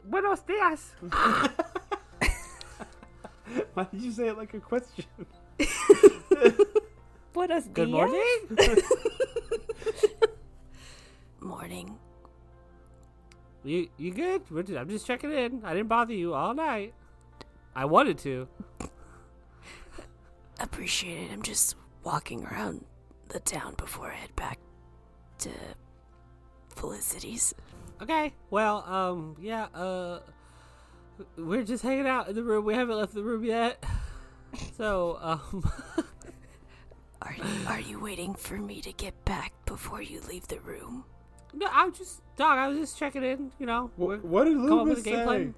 Buenos Dias! Why did you say it like a question? Buenos Good dias? morning? Morning. You good? I'm just checking in. I didn't bother you all night. I wanted to. Appreciate it. I'm just walking around the town before I head back to Felicity's. Okay. Well, we're just hanging out in the room. We haven't left the room yet. So, Are you waiting for me to get back before you leave the room? no, I was just checking in, you know. What did come up with Loomis a game say? plan.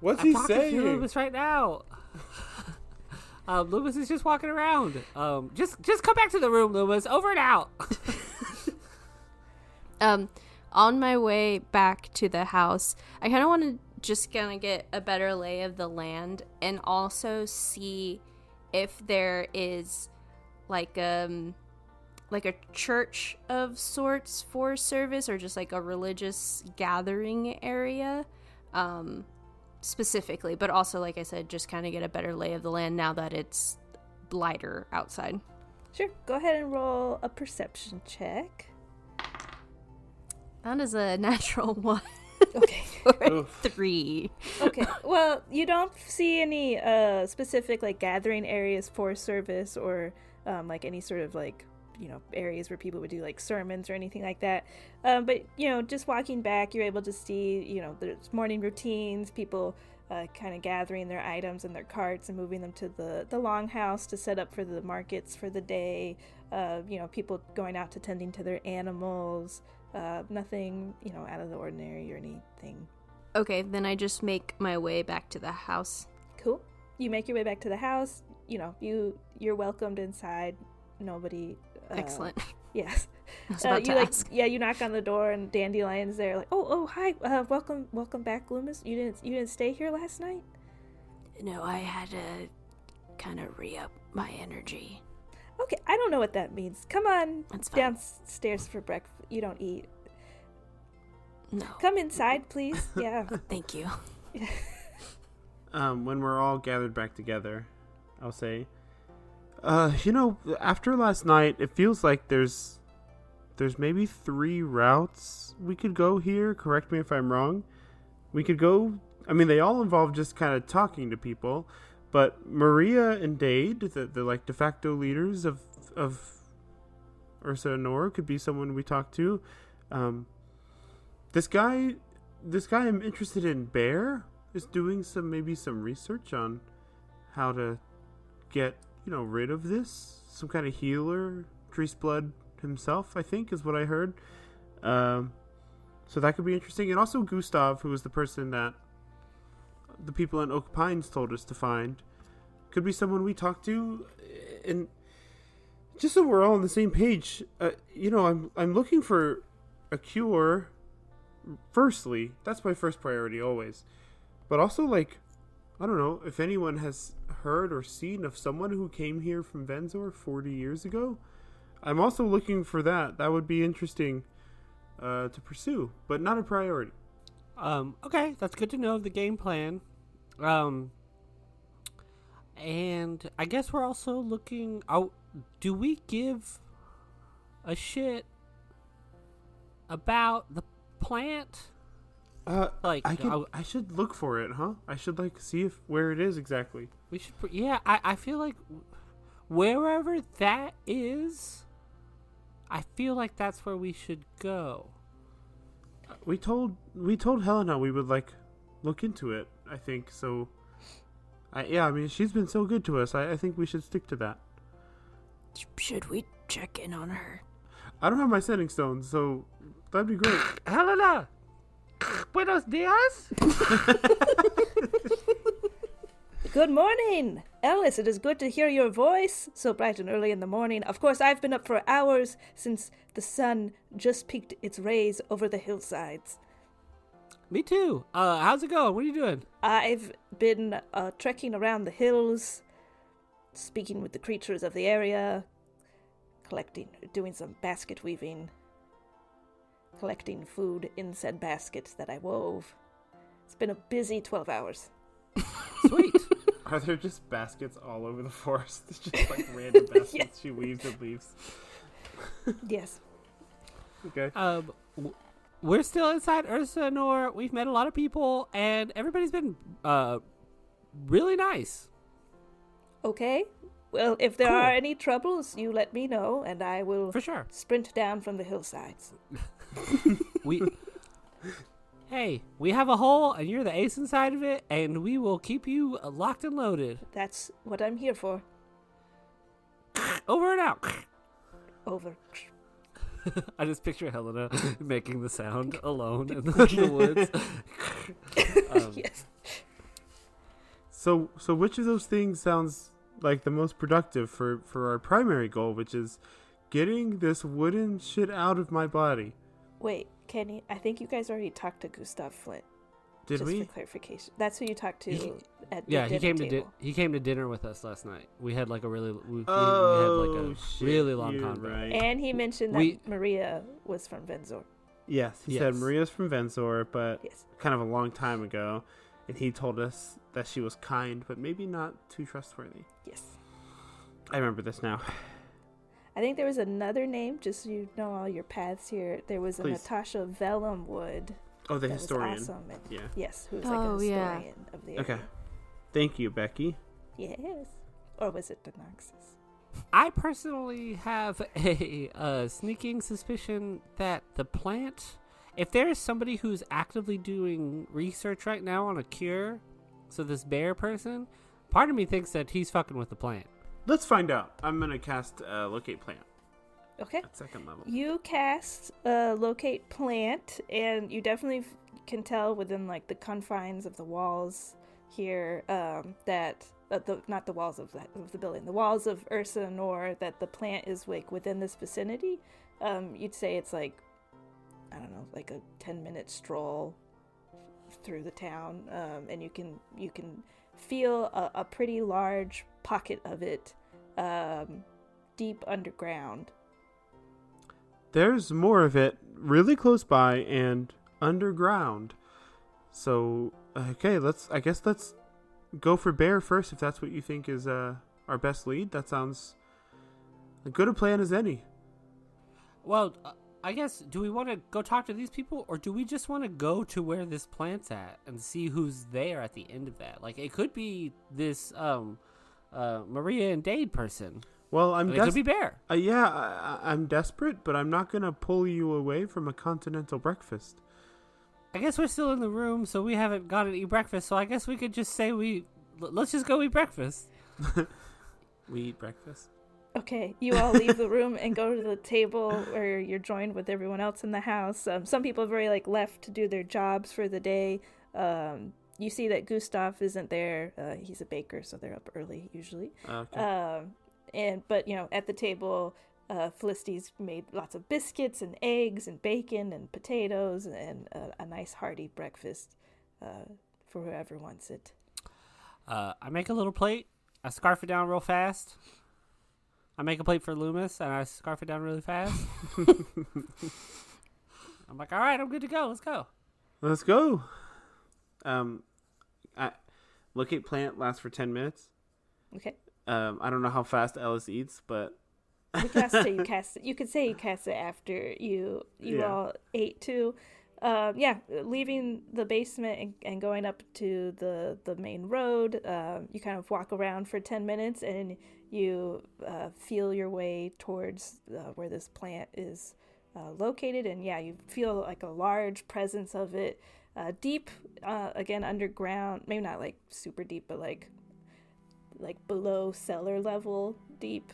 What's I'm he talking saying? to Loomis right now. Loomis is just walking around. Just come back to the room, Loomis. Over and out. On my way back to the house, I kind of want to just kind of get a better lay of the land and also see if there is like a church of sorts for service or just like a religious gathering area specifically, but also, like I said, just kind of get a better lay of the land now that it's lighter outside. Sure. Go ahead and roll a perception check. That is a natural one. Okay. Or 3. Okay. Well, you don't see any specific like gathering areas for service or like any sort of like, you know, areas where people would do like sermons or anything like that. But, you know, just walking back, you're able to see, you know, there's morning routines, people kind of gathering their items in their carts and moving them to the longhouse to set up for the markets for the day. You know, people going out to tending to their animals. Nothing, you know, out of the ordinary or anything. Okay, then I just make my way back to the house. Cool. You make your way back to the house. You know, you're welcomed inside. Nobody. Excellent. Yes. I was about to ask. You knock on the door and Dandelion's there. Like, oh, hi. Welcome back, Loomis. You didn't stay here last night? No, I had to kind of re-up my energy. Okay, I don't know what that means. Come on That's fine. downstairs for breakfast. You don't eat. No. Come inside, please. Yeah. Thank you. When we're all gathered back together, I'll say, you know, after last night, it feels like there's maybe 3 routes we could go here. Correct me if I'm wrong. We could go, I mean, they all involve just kind of talking to people, but Maria and Dade, the like de facto leaders of Ursa and Nora, could be someone we talk to. This guy I'm interested in, Bear, is doing some research on how to get, rid of this. Some kind of healer, Grease Blood himself, I think, is what I heard. So that could be interesting. And also Gustav, who is the person that the people in Oak Pines told us to find, could be someone we talk to. And just so we're all on the same page, I'm looking for a cure. Firstly, that's my first priority always. But also, I don't know if anyone has heard or seen of someone who came here from Venzor 40 years ago. I'm also looking for that. That would be interesting to pursue, but not a priority. Okay, that's good to know the game plan. And I guess we're also looking out. Do we give a shit about the plant? I should look for it, huh? I should see where it is exactly. We should. Yeah, I feel like wherever that is, I feel like that's where we should go. We told Helena we would look into it. I think so. I mean, she's been so good to us. I think we should stick to that. Should we check in on her? I don't have my sending stones, so that'd be great. Helena! Buenos Dias! Good morning, Ellis. It is good to hear your voice so bright and early in the morning. Of course, I've been up for hours since the sun just peeked its rays over the hillsides. Me too. How's it going? What are you doing? I've been trekking around the hills, speaking with the creatures of the area, doing some basket weaving, collecting food in said baskets that I wove. It's been a busy 12 hours. Sweet. Are there just baskets all over the forest? It's just random baskets Yes. she weaves and leaves. Yes. Okay. We're still inside Ursa Nor. We've met a lot of people, and everybody's been really nice. Okay. Well, if there Cool. are any troubles, you let me know, and I will For sure. sprint down from the hillsides. Hey, we have a hole, and you're the ace inside of it, and we will keep you locked and loaded. That's what I'm here for. Over and out. Over. I just picture Helena making the sound alone in the woods. Yes. So which of those things sounds like the most productive for our primary goal, which is getting this wooden shit out of my body? Wait, Kenny, I think you guys already talked to Gustav Flint. Did just we? for clarification. That's who you talked to at the Yeah, dinner table. he came to dinner with us last night. We had we had Shit, really long you're convo. right. And he mentioned that Maria was from Venzor. Yes, he said Yes. Maria's from Venzor, but Yes. kind of a long time ago, and he told us that she was kind, but maybe not too trustworthy. Yes. I remember this now. I think there was another name, just so you know all your paths here. There was a Please. Natasha Vellumwood. Oh, the that historian. Was awesome. And Yeah. Yes, who was Oh, a yeah. historian of the area. Okay. Thank you, Becky. Yes. Or was it Ninoxious? I personally have a sneaking suspicion that the plant, if there is somebody who's actively doing research right now on a cure, so this bear person, part of me thinks that he's fucking with the plant. Let's find out. I'm gonna cast Locate Plant Okay. at second level. You cast Locate Plant, and you definitely can tell within the confines of the walls here that not the walls of the building, the walls of Ursa Nor, that the plant is within this vicinity. You'd say it's I don't know, a 10-minute stroll through the town, and you can feel a pretty large pocket of it deep underground. There's more of it really close by and underground. So, okay, let's go for bear first if that's what you think is our best lead. That sounds as good a plan as any. Well, I guess, do we want to go talk to these people, or do we just want to go to where this plant's at and see who's there at the end of that? It could be this Maria and Dade person. Well, It could be Bear. I'm desperate, but I'm not gonna pull you away from a continental breakfast. I guess we're still in the room, so we haven't gotten to eat breakfast. So I guess we could just say let's just go eat breakfast. We eat breakfast. Okay, you all leave the room and go to the table where you're joined with everyone else in the house. Some people have already left to do their jobs for the day. You see that Gustav isn't there. He's a baker, so they're up early usually. Okay. But at the table, Felicity's made lots of biscuits and eggs and bacon and potatoes and a nice hearty breakfast for whoever wants it. I make a little plate. I scarf it down real fast. I make a plate for Loomis, and I scarf it down really fast. I'm like, all right, I'm good to go. Let's go. Let's go. Locate plant lasts for 10 minutes. Okay. I don't know how fast Ellis eats, but We can say you cast it. You could say you cast it after you all ate too. Leaving the basement and going up to the main road. You kind of walk around for 10 minutes and you feel your way towards where this plant is located. And you feel like a large presence of it. Deep, again, underground, maybe not super deep, but like below cellar level deep.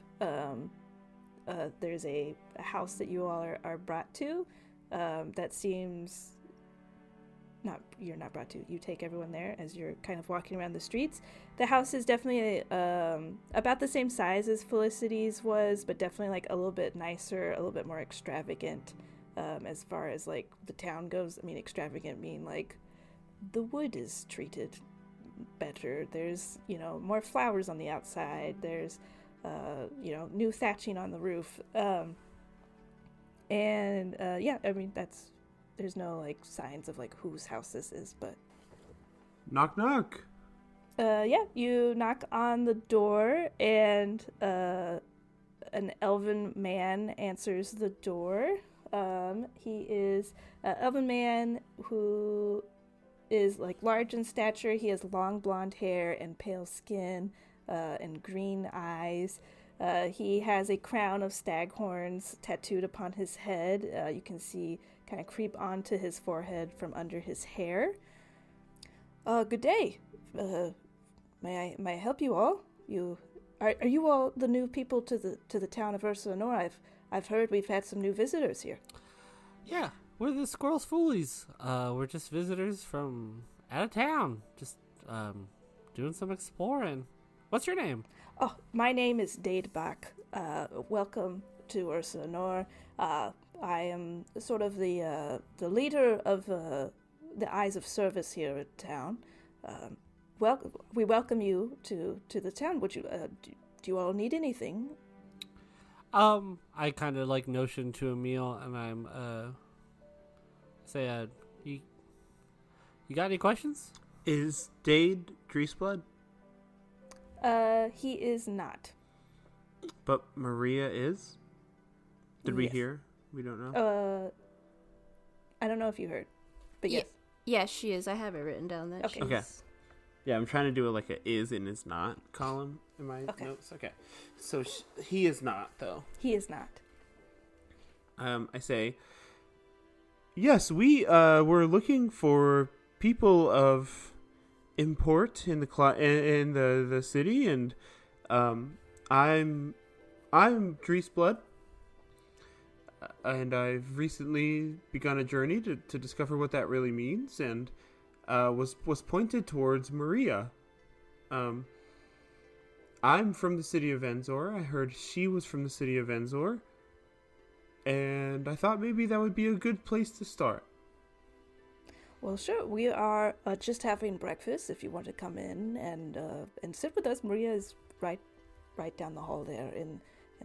There's a house that you all are brought to. That seems you're not brought to. You take everyone there as you're kind of walking around the streets. The house is definitely about the same size as Felicity's was, but definitely a little bit nicer, a little bit more extravagant as far as the town goes. I mean, extravagant mean the wood is treated better. There's more flowers on the outside. There's new thatching on the roof. I mean, there's no signs of whose house this is, but knock knock. You knock on the door and an elven man answers the door. He is an elven man who is large in stature. He has long blonde hair and pale skin and green eyes. He has a crown of stag horns tattooed upon his head. You can see kind of creep onto his forehead from under his hair. Good day. May I help you all? Are you all the new people to the town of Ursa Nor? I've heard we've had some new visitors here. Yeah, we're the Squirrels Foolies. We're just visitors from out of town, just doing some exploring. What's your name? Oh, my name is Dadebach. Welcome to Ursa Nor. I am sort of the leader of the Eyes of Service here at town. We welcome you to the town. Would you do you all need anything? I kind of notion to Emil, and I'm say, you got any questions? Is Dade Greaseblood? He is not. But Maria is? Did we Yes. hear? We don't know. I don't know if you heard, but yes. Yes, she is. I have it written down that Okay. she's... Okay. Yeah, I'm trying to do a is and is not column in my notes. Okay. So he is not, though. He is not. I say, yes, we were looking for people of import in the city, and I'm Greaseblood, and I've recently begun a journey to discover what that really means, and was pointed towards Maria. I'm from the city of Enzor. I heard she was from the city of Enzor, and I thought maybe that would be a good place to start. Well, sure. We are just having breakfast. If you want to come in and sit with us, Maria is right down the hall there in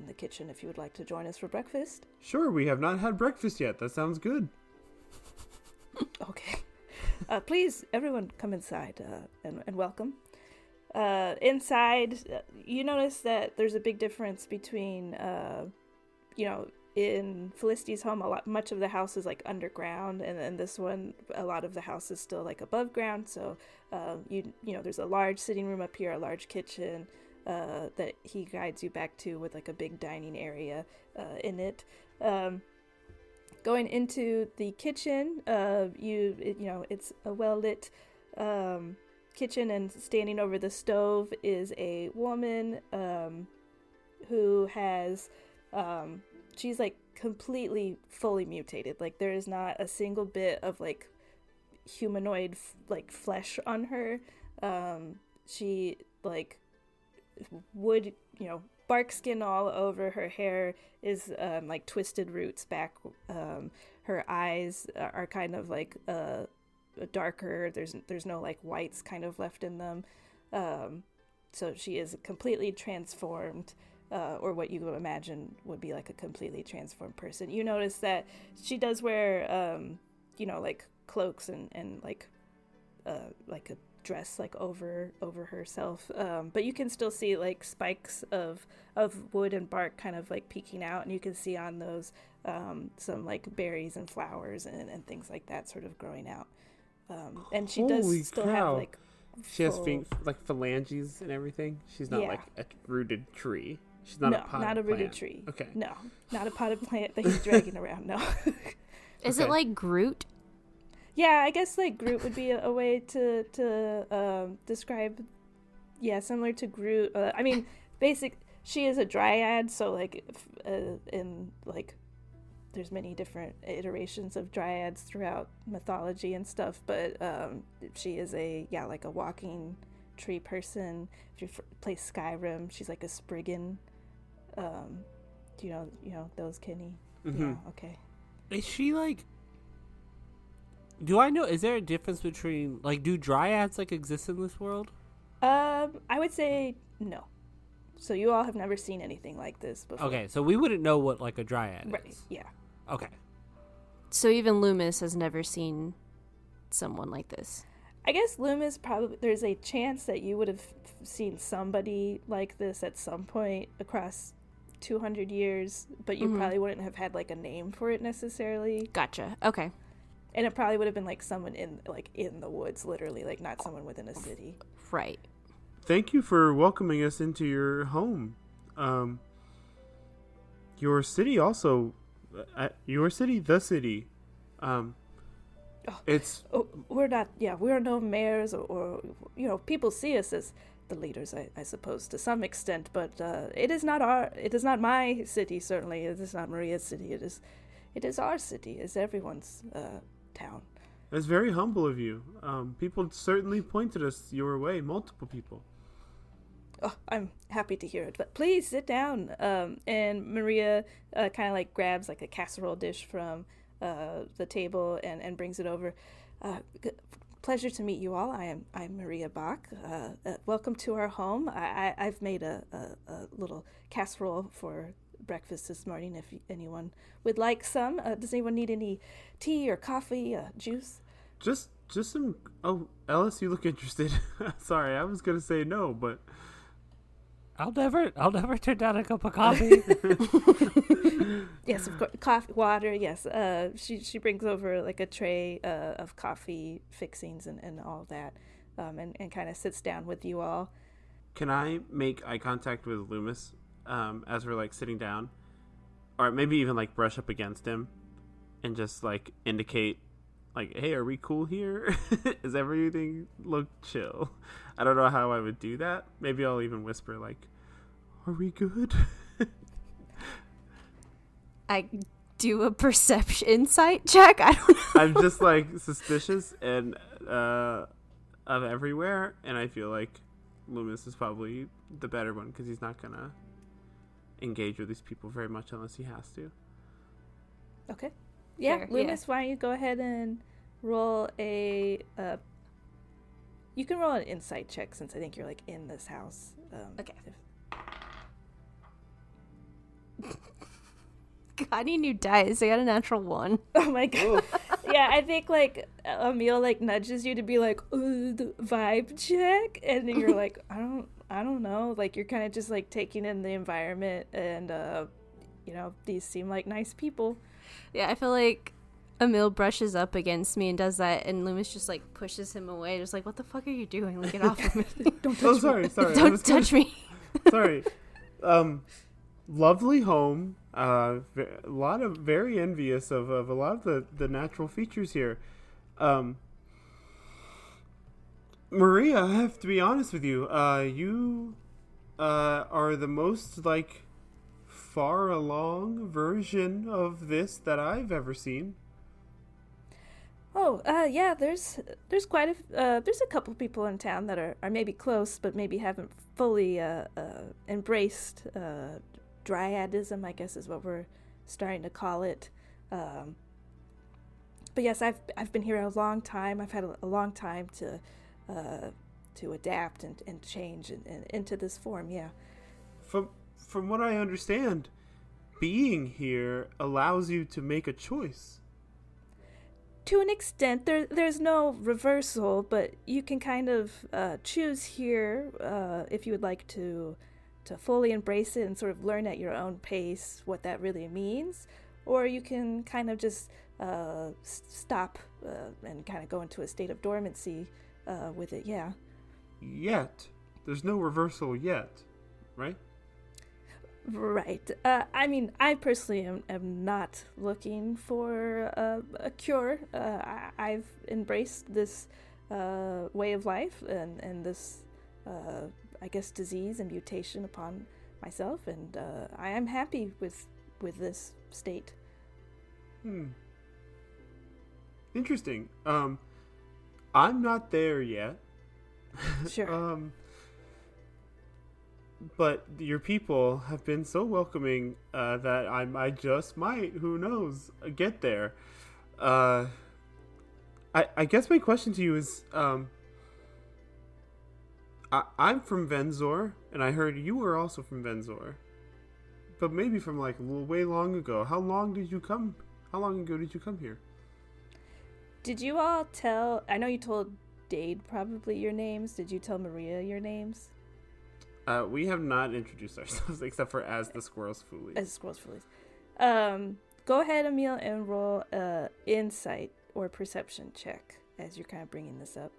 the kitchen. If you would like to join us for breakfast. Sure, we have not had breakfast yet. That sounds good. Okay. Please, everyone, come inside and welcome. Inside, you notice that there's a big difference between, in Felicity's home, much of the house is underground, and then this one, a lot of the house is still above ground. So, there's a large sitting room up here, a large kitchen that he guides you back to with a big dining area in it. going into the kitchen, it's a well-lit kitchen, and standing over the stove is a woman who has she's like completely fully mutated. Like there is not a single bit of like humanoid like flesh on her. She like wood, bark skin all over. Her hair is like twisted roots back. Her eyes are kind of like darker. There's no like whites kind of left in them. So she is completely transformed, or what you would imagine would be like a completely transformed person. You notice that she does wear, like cloaks and like a dress like over herself, but you can still see like spikes of wood and bark kind of like peeking out, and you can see on those some like berries and flowers and things like that sort of growing out, and she does still have like she has like phalanges and everything. She's not like a rooted tree. She's not a rooted tree. Okay, no, not a potted plant that he's dragging around. No. Is it like Groot? Yeah, I guess like Groot would be a way to describe. Yeah, similar to Groot. I mean, she is a dryad, so like in like there's many different iterations of dryads throughout mythology and stuff. But she is like a walking tree person. If you play Skyrim, she's like a Spriggan. Do you know those, Kenny? Mm-hmm. Yeah. Okay. Is she like? Do I know? Is there a difference between like? Do dryads like exist in this world? I would say no. So you all have never seen anything like this before. Okay, so we wouldn't know what like a dryad right. is. Yeah. Okay. So even Loomis has never seen someone like this. I guess Loomis probably. There's a chance that you would have seen somebody like this at some point across 200 years, but you probably wouldn't have had like a name for it necessarily. Gotcha. Okay. And it probably would have been like someone in the woods, literally, like not someone within a city. Right. Thank you for welcoming us into your home. Your city also, the city. It's. We're not. Yeah, we're no mayors or people see us as the leaders, I suppose, to some extent. But it is not my city. Certainly, it is not Maria's city. It is our city. It's everyone's town. It's very humble of you. People certainly pointed us your way. Multiple people. Oh, I'm happy to hear it. But please sit down. And Maria kind of like grabs like a casserole dish from the table and brings it over. Pleasure to meet you all. I'm Maria Bach. Welcome to our home. I've made a little casserole for breakfast this morning if anyone would like some. Does anyone need any tea or coffee, juice? Just some. Oh, Ellis, you look interested. Sorry, I was gonna say no, but I'll never turn down a cup of coffee. Yes, of course. Coffee, water. Yes. She brings over like a tray of coffee fixings and all that, and kind of sits down with you all. Can I make eye contact with Loomis as we're like sitting down, or maybe even like brush up against him, and just like indicate, like, hey, are we cool here? Is everything look chill? I don't know how I would do that. Maybe I'll even whisper like, are we good? I do a perception insight check. I don't know. I'm just like suspicious and of everywhere, and I feel like Loomis is probably the better one because he's not gonna engage with these people very much unless he has to. Okay. Yeah, Fair, Loomis, why don't you go ahead and roll a... you can roll an insight check since I think you're, like, in this house. Okay. God, I need new dice. I got a natural 1. Oh, my God. Yeah, I think, like, Emil, like, nudges you to be like, ooh, the vibe check. And then you're like, I don't know. Like, you're kind of just, like, taking in the environment. And, these seem like nice people. Yeah, I feel like Emil brushes up against me and does that, and Loomis just like pushes him away, just like, what the fuck are you doing? Like, get off of me. Don't touch me. Sorry. Don't touch me. Sorry. Lovely home. Very envious of a lot of the natural features here. Maria, I have to be honest with you. You are the most like far along version of this that I've ever seen. Oh, yeah. There's there's a couple people in town that are maybe close, but maybe haven't fully embraced dryadism, I guess is what we're starting to call it. But yes, I've been here a long time. I've had a long time to adapt and change into this form. Yeah. From what I understand, being here allows you to make a choice. To an extent, there's no reversal, but you can kind of choose here if you would like to fully embrace it and sort of learn at your own pace what that really means, or you can kind of just stop and kind of go into a state of dormancy with it. Yeah. Yet, there's no reversal yet, right? Right. I mean, I personally am not looking for a cure. I've embraced this way of life and this, I guess, disease and mutation upon myself, and I am happy with this state. Interesting. I'm not there yet. Sure. But your people have been so welcoming that I just might, who knows, get there. I guess my question to you is, I'm from Venzor, and I heard you were also from Venzor, but maybe from like way long ago. How long ago did you come here? Did you all tell? I know you told Dade probably your names. Did you tell Maria your names? We have not introduced ourselves except for as the Squirrels Foolies. As Squirrels Foolies. Go ahead, Emil, and roll insight or perception check as you're kind of bringing this up.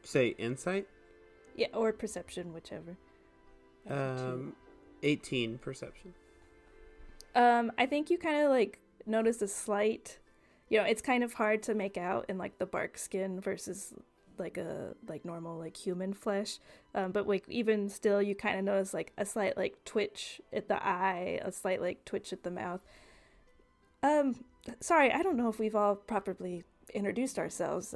Say insight? Yeah, or perception, whichever. 18 perception. I think you kind of like notice a slight, it's kind of hard to make out in like the bark skin versus like normal like human flesh, but like even still you kind of notice like a slight like twitch at the eye, a slight like twitch at the mouth. Sorry, I don't know if we've all properly introduced ourselves.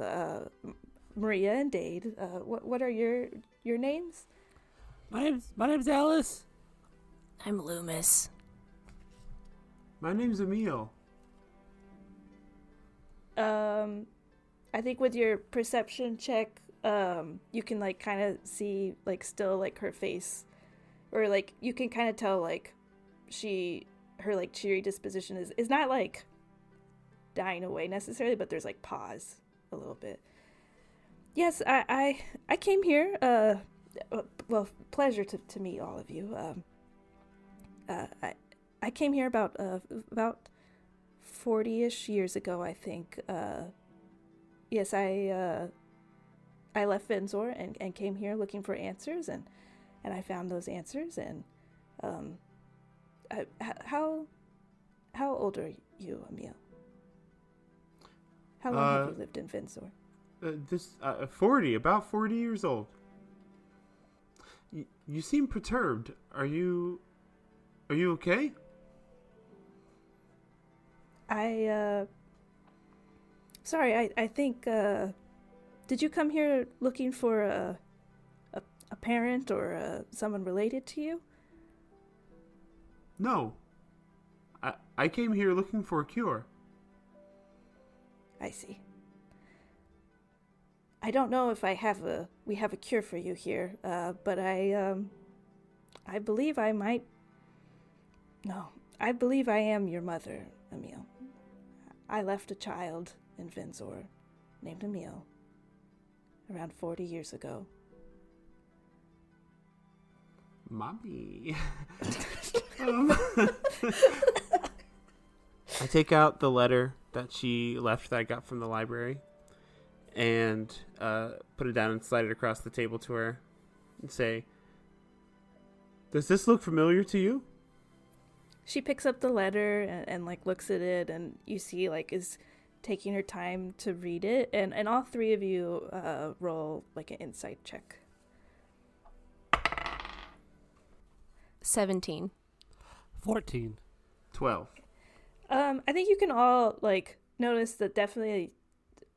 Maria and Dade, what are your names? My name's Ellis. I'm Loomis. My name's Emil. I think with your perception check, you can like kind of see like still like her face, or like you can kind of tell like her like cheery disposition is not like dying away necessarily, but there's like pause a little bit. Yes, I came here. Well, pleasure to meet all of you. I came here about 40-ish years ago, I think. Yes, I left Venzor and came here looking for answers, and I found those answers. And how old are you, Emil? How long have you lived in Venzor? 40, about 40 years old. You seem perturbed. Are you okay? Sorry, I think, did you come here looking for a parent or someone related to you? No. I came here looking for a cure. I see. I don't know if we have a cure for you here, but I believe I might. No, I believe I am your mother, Emil. I left a child in Venzor named Emil around 40 years ago. Mommy. I take out the letter that she left that I got from the library and put it down and slide it across the table to her and say, "Does this look familiar to you?" she picks up the letter and like looks at it, and you see like is taking her time to read it, and all three of you roll like an insight check. 17. 14. 12. I think you can all like notice that definitely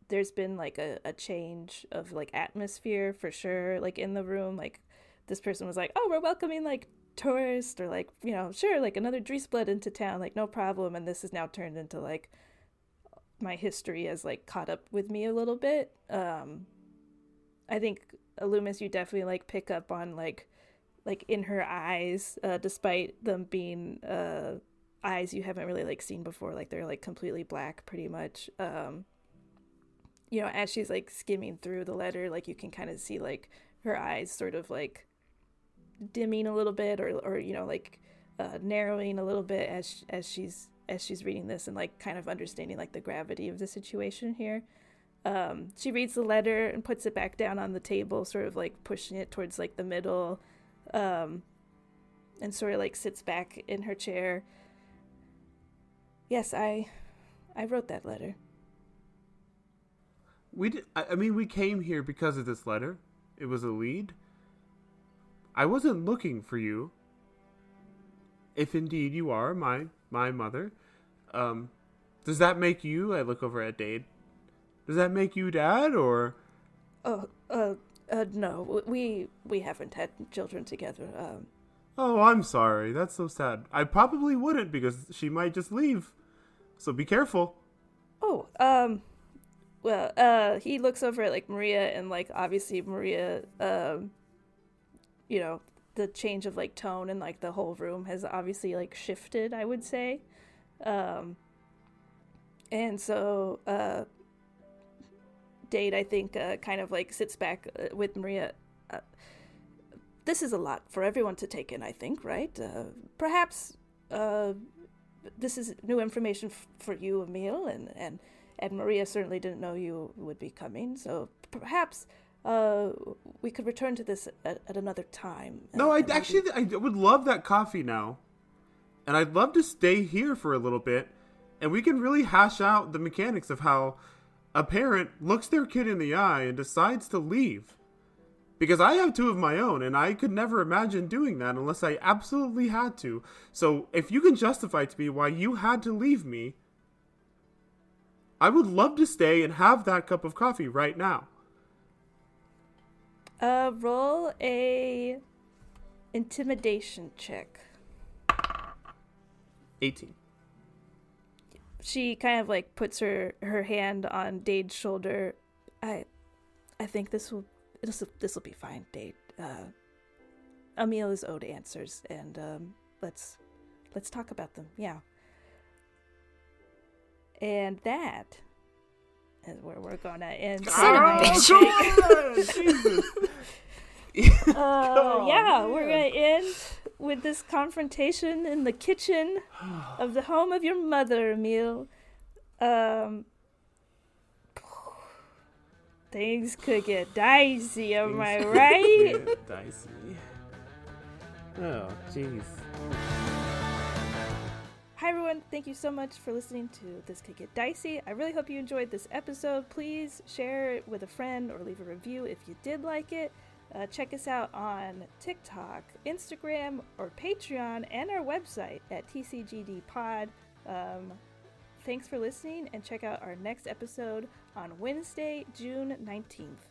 there's been like a change of like atmosphere for sure, like in the room. Like this person was like, oh, we're welcoming like tourists, or like, you know, sure, like another Driesblood into town, like no problem. And this has now turned into like my history has like caught up with me a little bit. I think Loomis, you definitely like pick up on like in her eyes, despite them being eyes you haven't really like seen before, like they're like completely black pretty much. You know, as she's like skimming through the letter, like you can kind of see like her eyes sort of like dimming a little bit, or you know, like narrowing a little bit as she's reading this, and like kind of understanding like the gravity of the situation here. She reads the letter and puts it back down on the table, sort of like pushing it towards like the middle, and sort of like sits back in her chair. Yes, I wrote that letter. I mean, we came here because of this letter. It was a lead. I wasn't looking for you. If indeed you are my mother. Does that make you, I look over at Dade, does that make you dad, or? No, we haven't had children together. Oh, I'm sorry. That's so sad. I probably wouldn't, because she might just leave. So be careful. Oh, well, he looks over at like Maria, and like obviously Maria, you know, the change of like tone and like the whole room has obviously like shifted, I would say. And so Dade, I think, kind of like sits back with Maria. This is a lot for everyone to take in, I think, right? Perhaps this is new information for you, Emil, and Maria certainly didn't know you would be coming, so perhaps we could return to this at another time. No, I would love that coffee now. And I'd love to stay here for a little bit, and we can really hash out the mechanics of how a parent looks their kid in the eye and decides to leave. Because I have two of my own, and I could never imagine doing that unless I absolutely had to. So if you can justify to me why you had to leave me, I would love to stay and have that cup of coffee right now. Roll a intimidation check. 18. She kind of like puts her hand on Dade's shoulder. I think this will be fine, Dade. Emil is owed answers, and let's talk about them. Yeah. And that is where we're gonna end. Yeah, we're gonna end with this confrontation in the kitchen of the home of your mother, Emil. Things could get dicey, am I right? Get dicey. Oh, jeez. Hi everyone, thank you so much for listening to This Could Get Dicey. I really hope you enjoyed this episode. Please share it with a friend or leave a review if you did like it. Check us out on TikTok, Instagram, or Patreon, and our website at TCGD Pod. Thanks for listening, and check out our next episode on Wednesday, June 19th.